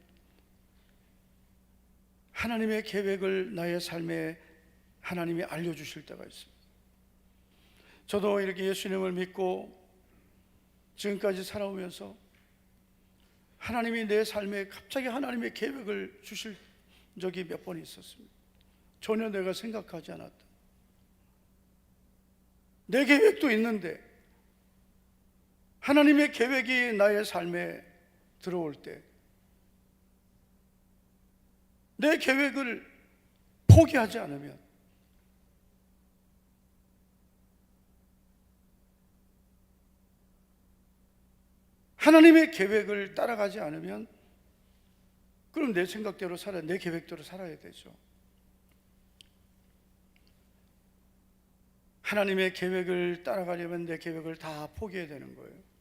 C: 하나님의 계획을 나의 삶에 하나님이 알려주실 때가 있습니다. 저도 이렇게 예수님을 믿고 지금까지 살아오면서 하나님이 내 삶에 갑자기 하나님의 계획을 주실 적이 몇 번 있었습니다. 전혀 내가 생각하지 않았던, 내 계획도 있는데 하나님의 계획이 나의 삶에 들어올 때 내 계획을 포기하지 않으면, 하나님의 계획을 따라가지 않으면, 그럼 내 생각대로 내 계획대로 살아야 되죠. 하나님의 계획을 따라가려면 내 계획을 다 포기해야 되는 거예요.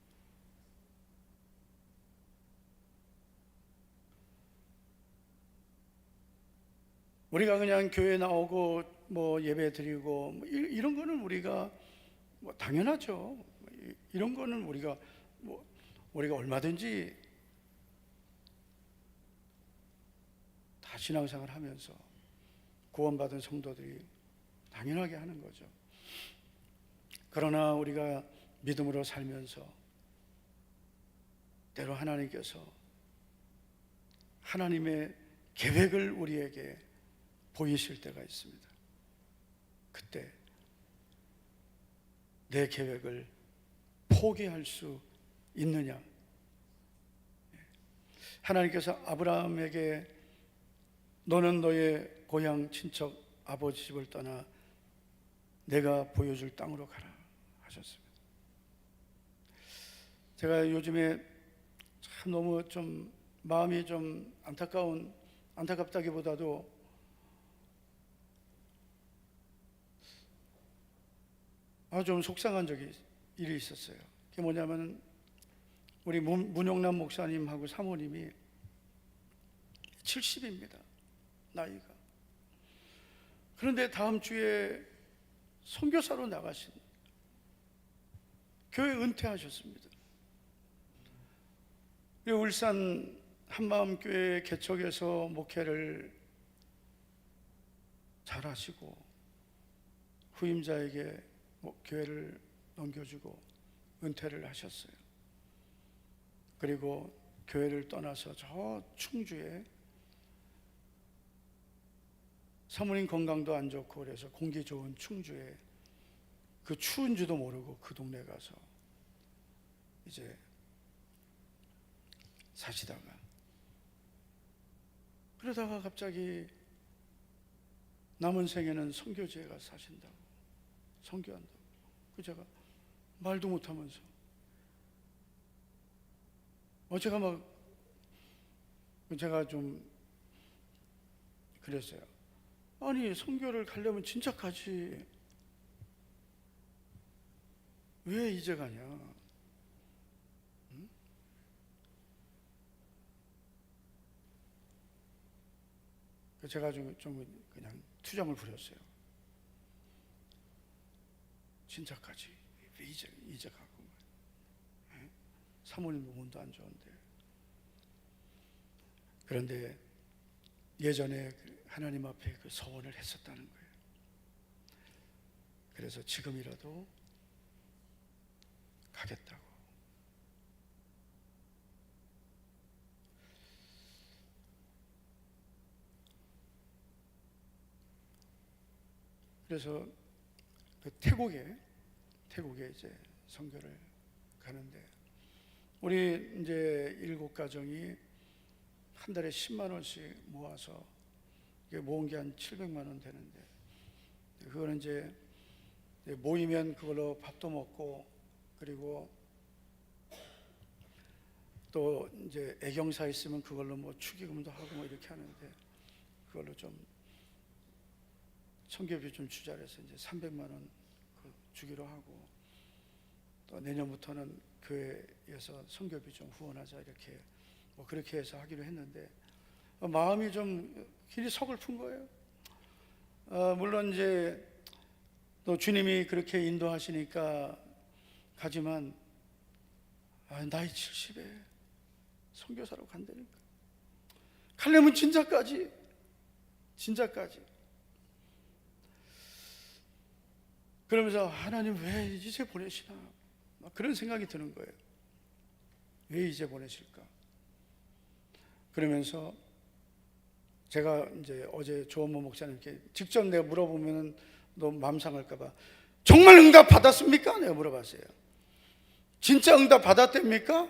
C: 우리가 그냥 교회 나오고 뭐 예배 드리고 뭐 이런 거는 우리가 뭐 당연하죠. 이런 거는 우리가 얼마든지 다 신앙생활 하면서 구원받은 성도들이 당연하게 하는 거죠. 그러나 우리가 믿음으로 살면서 때로 하나님께서 하나님의 계획을 우리에게 보이실 때가 있습니다. 그때 내 계획을 포기할 수 있느냐? 하나님께서 아브라함에게 너는 너의 고향 친척 아버지 집을 떠나 내가 보여줄 땅으로 가라 하셨습니다. 제가 요즘에 참 너무 좀 마음이 좀 안타까운 안타깝다기보다도 좀 속상한 일이 있었어요. 그게 뭐냐면 우리 문용남 목사님하고 사모님이 70입니다. 나이가. 그런데 다음 주에 선교사로 나가신, 교회 은퇴하셨습니다. 울산 한마음교회 개척에서 목회를 잘 하시고 후임자에게 교회를 넘겨주고 은퇴를 하셨어요. 그리고 교회를 떠나서 저 충주에, 사모님 건강도 안 좋고 그래서 공기 좋은 충주에, 그 추운 줄도 모르고 그 동네 가서 이제 사시다가, 그러다가 갑자기 남은 생에는 선교지에 가서 사신다고, 선교한다고. 그 제가 말도 못하면서 제가 좀 그랬어요. 아니, 선교를 가려면 진짜 가지, 왜 이제 가냐? 응? 제가 좀 그냥 투정을 부렸어요. 진짜 가지, 왜 이제 가고? 응? 사모님 몸도 안 좋은데. 그런데 예전에 하나님 앞에 그 서원을 했었다는 거예요. 그래서 지금이라도 가겠다고. 그래서 그 태국에 이제 선교를 가는데, 우리 이제 7가정이 한 달에 10만 원씩 모아서, 모은 게 한 700만 원 되는데, 그거는 이제 모이면 그걸로 밥도 먹고, 그리고 또 이제 애경사 있으면 그걸로 뭐 축의금도 하고 뭐 이렇게 하는데, 그걸로 좀 선교비 좀 주자 해서 이제 300만 원 주기로 하고, 또 내년부터는 교회에서 선교비 좀 후원하자 이렇게 뭐 그렇게 해서 하기로 했는데, 마음이 좀 길이 서글픈 거예요. 물론 이제 또 주님이 그렇게 인도하시니까 가지만, 나이 70에 선교사로 간다니까. 가려면 진짜까지. 그러면서 하나님 왜 이제 보내시나, 그런 생각이 드는 거예요. 왜 이제 보내실까? 그러면서 제가 이제 어제 조원모 목사님께 직접 내가 물어보면 너 마음 상할까봐, 정말 응답 받았습니까? 내가 물어봤어요. 진짜 응답 받았답니까?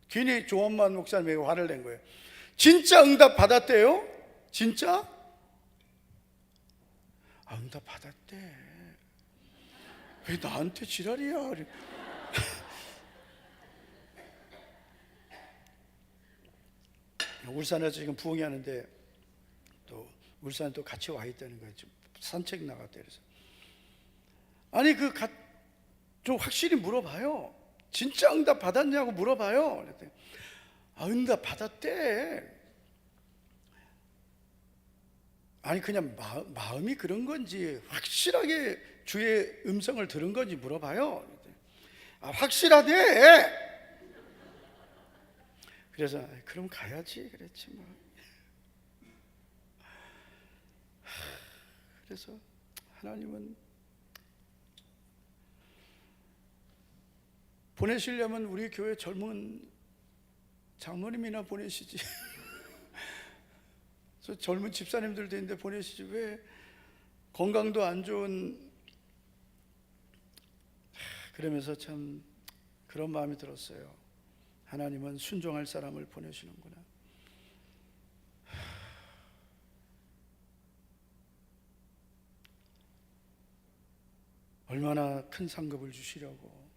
C: 괜히 조원만 목사님에게 화를 낸 거예요. 진짜 응답 받았대요? 진짜? 응답 받았대. 왜 나한테 지랄이야? 울산에서 지금 부흥회 하는데, 또 울산에 또 같이 와 있다는 거예요. 지금 산책 나갔대. 그래서 아니 좀 확실히 물어봐요. 진짜 응답 받았냐고 물어봐요. 그랬더니 응답 받았대. 아니 그냥 마음이 그런 건지 확실하게 주의 음성을 들은 건지 물어봐요. 확실하대. 그래서 그럼 가야지 그랬지 뭐. 그래서 하나님은 보내시려면 우리 교회 젊은 장로님이나 보내시지. 저 젊은 집사님들도 있는데 보내시지, 왜 건강도 안 좋은. 그러면서 참 그런 마음이 들었어요. 하나님은 순종할 사람을 보내시는구나. 얼마나 큰 상급을 주시려고.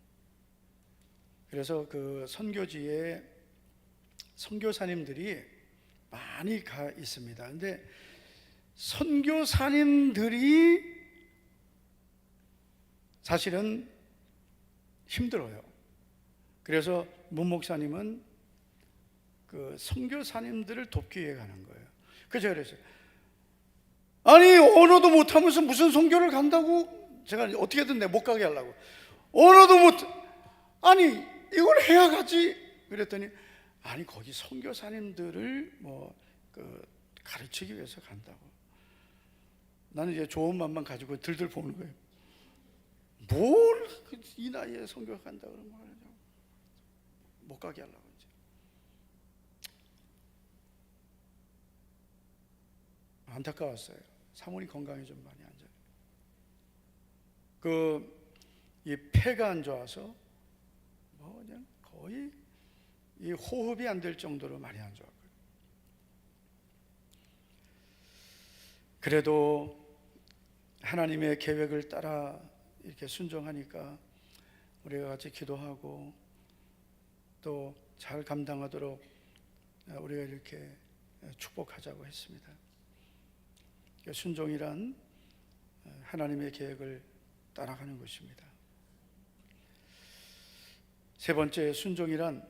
C: 그래서 그 선교지에 선교사님들이 많이 가 있습니다. 근데 선교사님들이 사실은 힘들어요. 그래서 문 목사님은 그 선교사님들을 돕기 위해 가는 거예요. 그래서 그랬어요. 아니 언어도 못하면서 무슨 선교를 간다고? 제가 어떻게든 내 못 가게 하려고. 언어도 못, 아니 이걸 해야 가지. 그랬더니 아니 거기 선교사님들을 가르치기 위해서 간다고. 나는 이제 좋은 맘만 가지고 들들 보는 거예요. 뭘 이 나이에 선교 간다고 그러면 못 가게 하려고. 이제 안타까웠어요. 사모님 건강이 좀 많이 안 좋아요. 이 폐가 안 좋아서 그냥 거의 이 호흡이 안 될 정도로 많이 안 좋았고요. 그래도 하나님의 계획을 따라 이렇게 순종하니까 우리가 같이 기도하고 또 잘 감당하도록 우리가 이렇게 축복하자고 했습니다. 순종이란 하나님의 계획을 따라가는 것입니다. 세 번째, 순종이란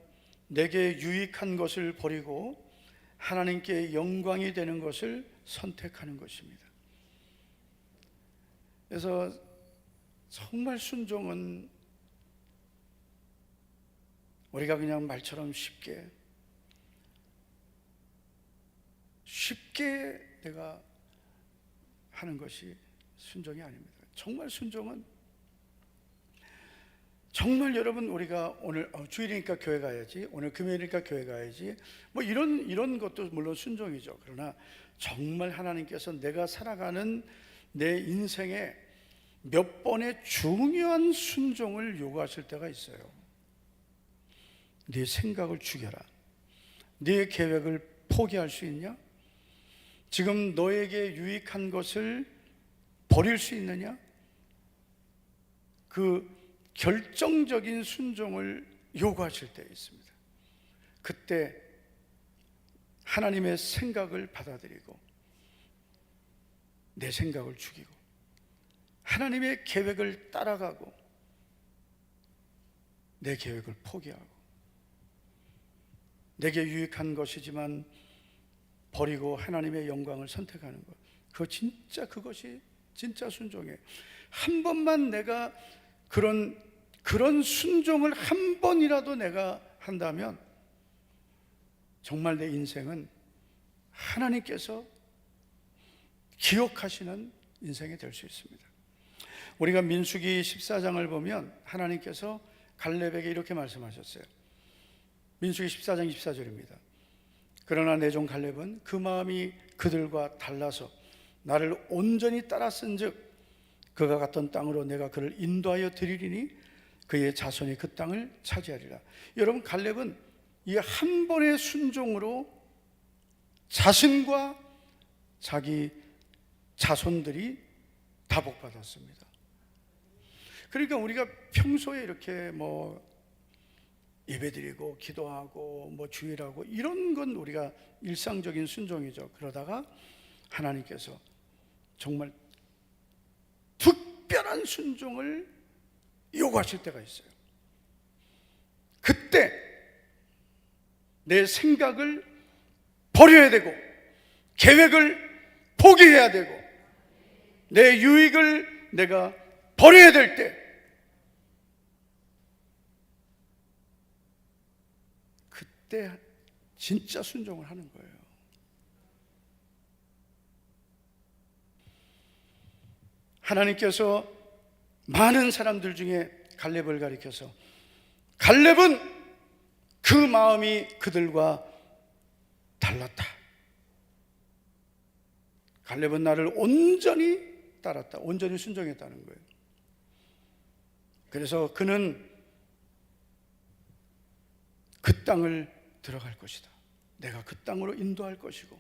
C: 내게 유익한 것을 버리고 하나님께 영광이 되는 것을 선택하는 것입니다. 그래서 정말 순종은 우리가 그냥 말처럼 쉽게 내가 하는 것이 순종이 아닙니다. 정말 순종은 정말 여러분 우리가 오늘 주일이니까 교회 가야지, 오늘 금요일이니까 교회 가야지, 뭐 이런 것도 물론 순종이죠. 그러나 정말 하나님께서 내가 살아가는 내 인생에 몇 번의 중요한 순종을 요구하실 때가 있어요. 네 생각을 죽여라. 네 계획을 포기할 수 있냐? 지금 너에게 유익한 것을 버릴 수 있느냐? 그 결정적인 순종을 요구하실 때 있습니다. 그때 하나님의 생각을 받아들이고 내 생각을 죽이고 하나님의 계획을 따라가고 내 계획을 포기하고 내게 유익한 것이지만 버리고 하나님의 영광을 선택하는 것, 그것이 진짜 순종이에요. 한 번만 내가 그런 순종을 한 번이라도 내가 한다면 정말 내 인생은 하나님께서 기억하시는 인생이 될 수 있습니다. 우리가 민수기 14장을 보면 하나님께서 갈렙에게 이렇게 말씀하셨어요. 민수기 14장 24절입니다. 그러나 내 종 갈렙은 그 마음이 그들과 달라서 나를 온전히 따랐은즉 그가 갔던 땅으로 내가 그를 인도하여 드리리니 그의 자손이 그 땅을 차지하리라. 여러분, 갈렙은 이 한 번의 순종으로 자신과 자기 자손들이 다 복받았습니다. 그러니까 우리가 평소에 이렇게 예배드리고 기도하고 주일하고 이런 건 우리가 일상적인 순종이죠. 그러다가 하나님께서 정말 특별한 순종을 요구하실 때가 있어요. 그때 내 생각을 버려야 되고 계획을 포기해야 되고 내 유익을 내가 버려야 될 때, 그때 진짜 순종을 하는 거예요. 하나님께서 많은 사람들 중에 갈렙을 가리켜서 갈렙은 그 마음이 그들과 달랐다. 갈렙은 나를 온전히 따랐다. 온전히 순종했다는 거예요. 그래서 그는 그 땅을 들어갈 것이다. 내가 그 땅으로 인도할 것이고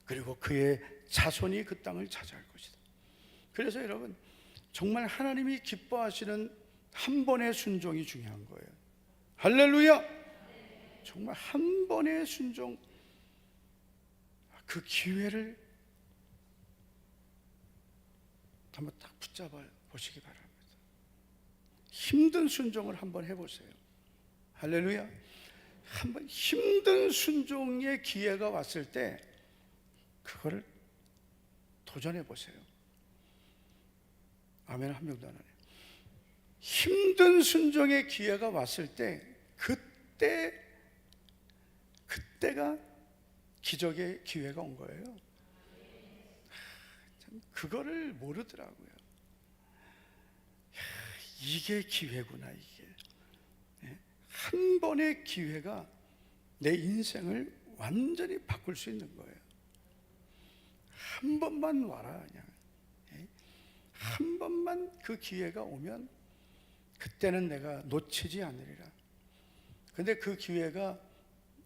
C: 그리고 그의 자손이 그 땅을 차지할 것이다. 그래서 여러분, 정말 하나님이 기뻐하시는 한 번의 순종이 중요한 거예요. 할렐루야! 정말 한 번의 순종, 그 기회를 한번 딱 붙잡아 보시기 바랍니다. 힘든 순종을 한번 해보세요. 할렐루야. 한번 힘든 순종의 기회가 왔을 때 그거를 도전해 보세요. 아멘. 한 명도 안 하네요. 힘든 순종의 기회가 왔을 때 그때가 기적의 기회가 온 거예요. 참 그거를 모르더라고요. 이게 기회구나. 이게 한 번의 기회가 내 인생을 완전히 바꿀 수 있는 거예요. 한 번만 와라. 그냥 한 번만 그 기회가 오면 그때는 내가 놓치지 않으리라. 근데 그 기회가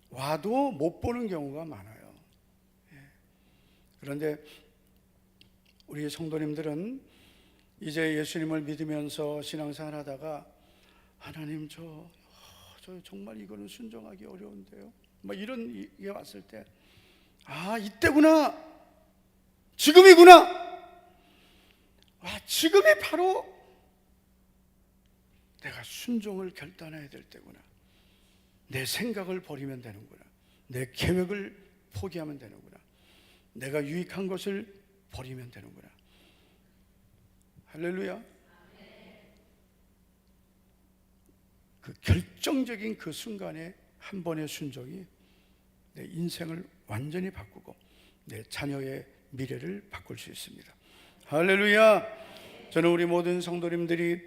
C: 와도 못 보는 경우가 많아요. 그런데 우리 성도님들은 이제 예수님을 믿으면서 신앙생활 하다가 하나님 저 정말 이거는 순종하기 어려운데요, 뭐 이런 게 왔을 때 이때구나, 지금이구나, 지금이 바로 내가 순종을 결단해야 될 때구나, 내 생각을 버리면 되는구나, 내 계획을 포기하면 되는구나, 내가 유익한 것을 버리면 되는구나. 할렐루야. 그 결정적인 그 순간에 한 번의 순종이 내 인생을 완전히 바꾸고 내 자녀의 미래를 바꿀 수 있습니다. 할렐루야. 저는 우리 모든 성도님들이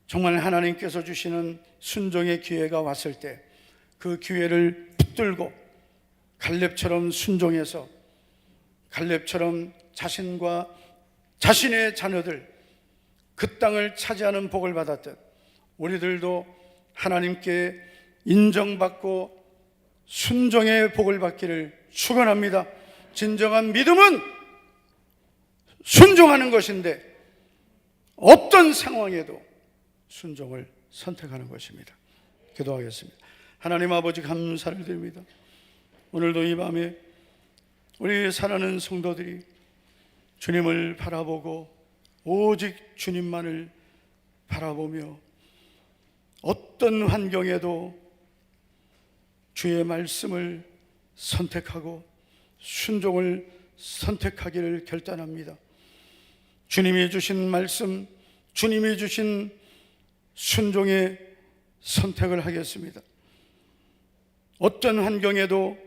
C: 정말 하나님께서 주시는 순종의 기회가 왔을 때 그 기회를 붙들고 갈렙처럼 순종해서 갈렙처럼 자신과 자신의 자녀들 그 땅을 차지하는 복을 받았듯 우리들도 하나님께 인정받고 순종의 복을 받기를 축원합니다. 진정한 믿음은 순종하는 것인데 어떤 상황에도 순종을 선택하는 것입니다. 기도하겠습니다. 하나님 아버지, 감사를 드립니다. 오늘도 이 밤에 우리 사랑하는 성도들이 주님을 바라보고 오직 주님만을 바라보며 어떤 환경에도 주의 말씀을 선택하고 순종을 선택하기를 결단합니다. 주님이 주신 말씀, 주님이 주신 순종의 선택을 하겠습니다. 어떤 환경에도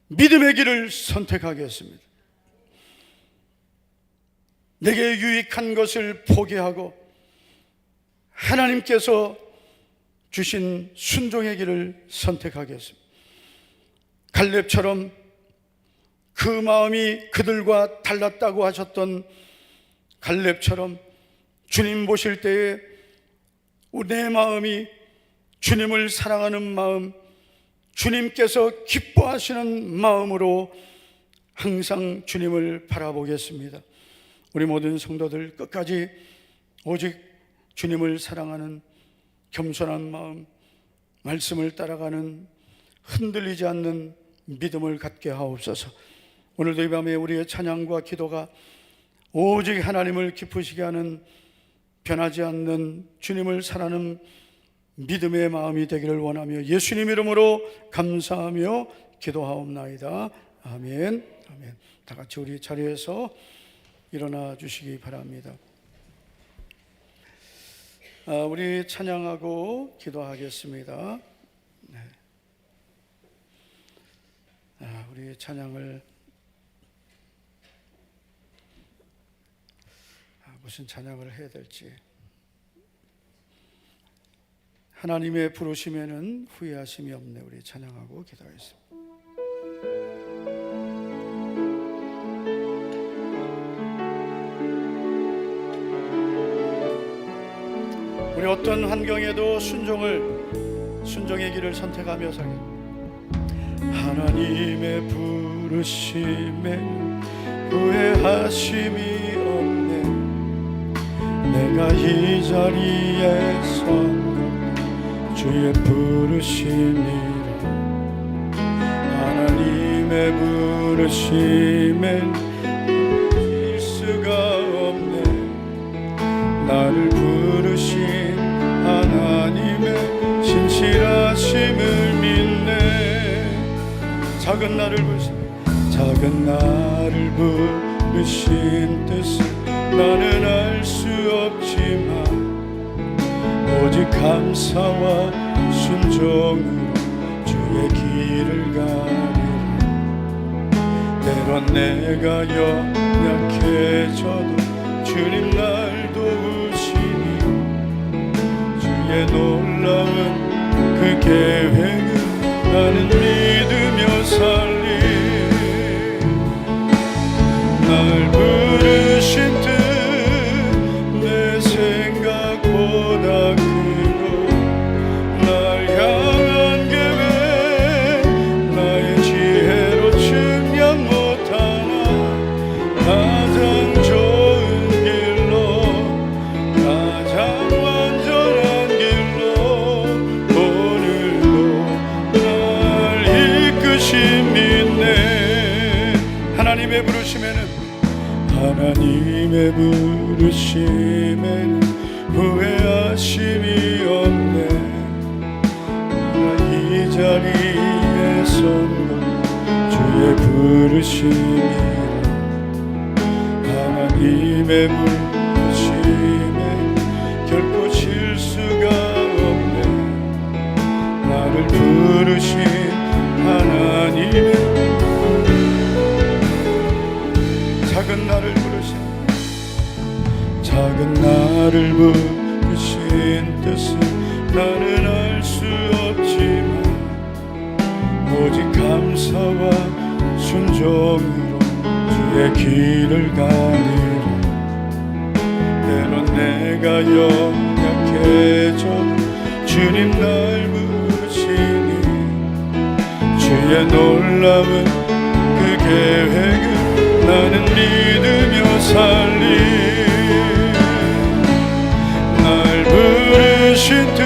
C: 믿음의 길을 선택하겠습니다. 내게 유익한 것을 포기하고 하나님께서 주신 순종의 길을 선택하겠습니다. 갈렙처럼 그 마음이 그들과 달랐다고 하셨던 갈렙처럼 주님 보실 때에 내 마음이 주님을 사랑하는 마음, 주님께서 기뻐하시는 마음으로 항상 주님을 바라보겠습니다. 우리 모든 성도들 끝까지 오직 주님을 사랑하는 겸손한 마음, 말씀을 따라가는 흔들리지 않는 믿음을 갖게 하옵소서. 오늘도 이 밤에 우리의 찬양과 기도가 오직 하나님을 기쁘시게 하는 변하지 않는 주님을 사랑하는 믿음의 마음이 되기를 원하며 예수님 이름으로 감사하며 기도하옵나이다. 아멘. 아멘. 다 같이 우리 자리에서 일어나 주시기 바랍니다. 우리 찬양하고 기도하겠습니다. 네. 우리 찬양을 무슨 찬양을 해야 될지, 하나님의 부르심에는 후회하심이 없네. 우리 찬양하고 기도하겠습니다. 우리 어떤 환경에도 순종의 길을 선택하며 살겠습니다. 하나님의 부르심에 후회하심이 없네. 내가 이 자리에 선 주의 부르심이라. 하나님 하나님의 부르심엔 질 수가 없네. 나를 부르신 하나님의 신실하심을 믿네. 작은 나를 부르신 뜻을 나는 알 수 없지만 오직 감사와 순종으로 주의 길을 가리라. 때론 내가 연약해져도 주님 날 도우시니 주의 놀라운 그 계획을 나는 믿으며 살리. 날 부르신 뜻 내 생각보다 크고 날 향한 계획 나의 지혜로 측량 못하나 가장 좋은 길로 가장 완전한 길로 오늘도 날 이끄심 믿네. 하나님의 부르심에는 후회하심이 없네. 내가 이 자리에 선 건 주의 부르심이라. 하나님의 부르심에 결코 실수가 없네. 나를 부르신 하나님의 작은 나를 부르신 뜻을 나는 알 수 없지만 오직 감사와 순종으로 주의 길을 가리라. 때론 내가 연약해져 주님 날 부르시니 주의 놀라운 그 계획을 나는 믿으며 살리. 날 부르신 뜻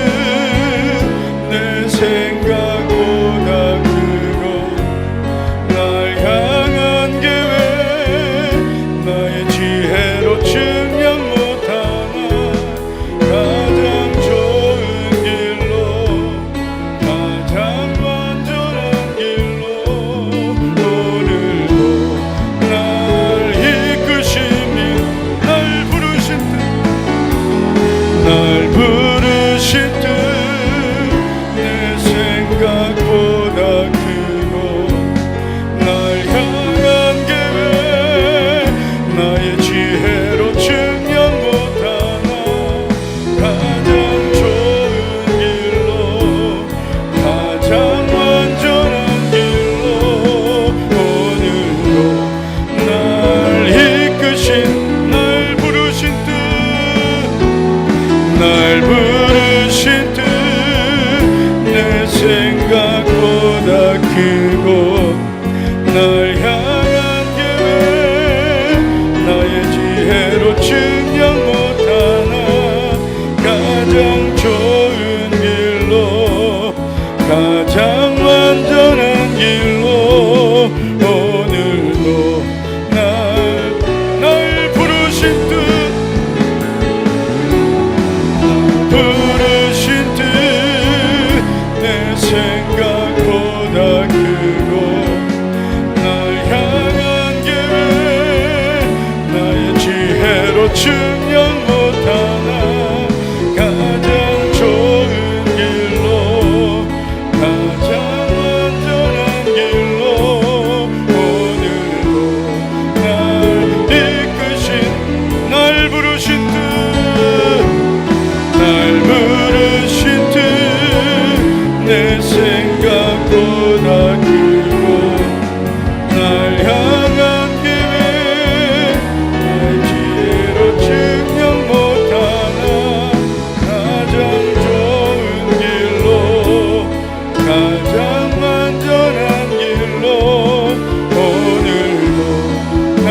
C: 내 생각보다 크고 날 향한 계획 나의 지혜로 측량 못하나 가장 좋은 길로 가장 완전한 길로 오늘도 날 이끄시니 날 부르신 뜻 내 생각보다 크고 날 향한 계획 나의 지혜로 측량 못하나 가장 좋은 길로 가장 완전한 길로 오늘도 날 이끄신 날 부르신 뜻 내 생각보다 크고 날 향한 계획 나의 지혜로 측량 못하나 가장 좋은 길로 가장 완전한 길로 오늘도 날 부르신 뜻 내 생각보다 크고 날 향한 계획 나의 지혜로 측량 못하나 가장 좋은 길로 가장 완전한 길로 오늘도 날 이끄신 날 부르신 뜻 내 생각보다 크고 날 향한 계획 나의 지혜로 측량 못하나 가장 좋은 길로 가장 완전한 길로 오늘도 날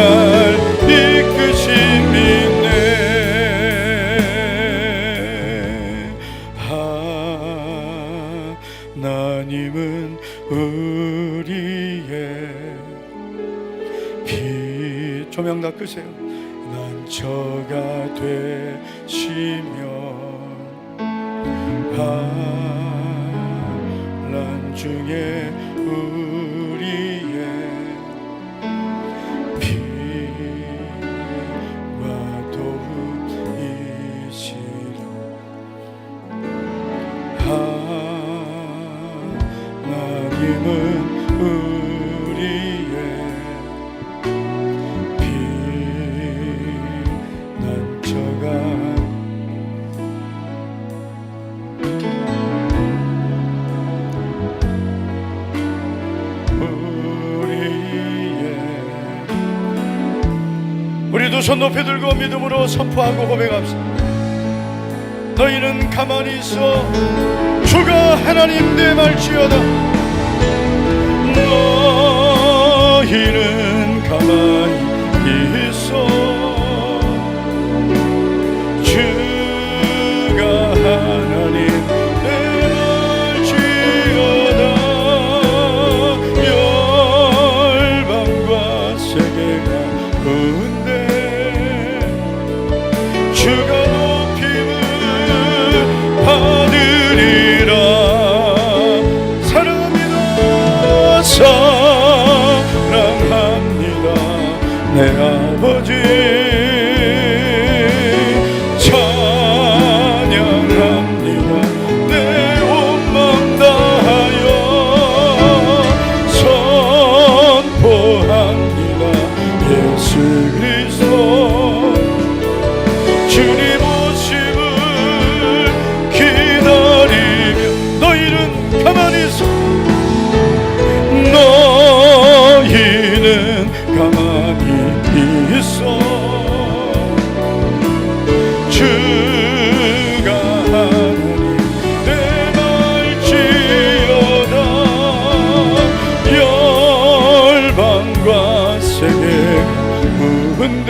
C: 이끄심 믿네. 하나님은 우리의 빛. 조명 다 끄세요. 난처가 되시며 환난 중에 우리의 빛과 도움이시라. 하나님은 우리의 빛. 난처가 우리도 손 높이 들고 믿음으로 선포하고 고백합시다. 너희는 가만히 있어 주가 하나님 내 말지어다. 너희는 가만히 있어 주가 하나님 내 말지어다. 열방과 세계가 흔대 주가 높임을 받으리라. 사랑합니다. 사랑합니다. 내 아버지 찬양합니다. 내 온 맘 다하여 선포합니다. 예수 그리스도 주님 오심을 기다리며 너희는 가만히 있어. 너희는 가만히 있어 주가 하나님 내 말지어다. 열방과 세계가 흔대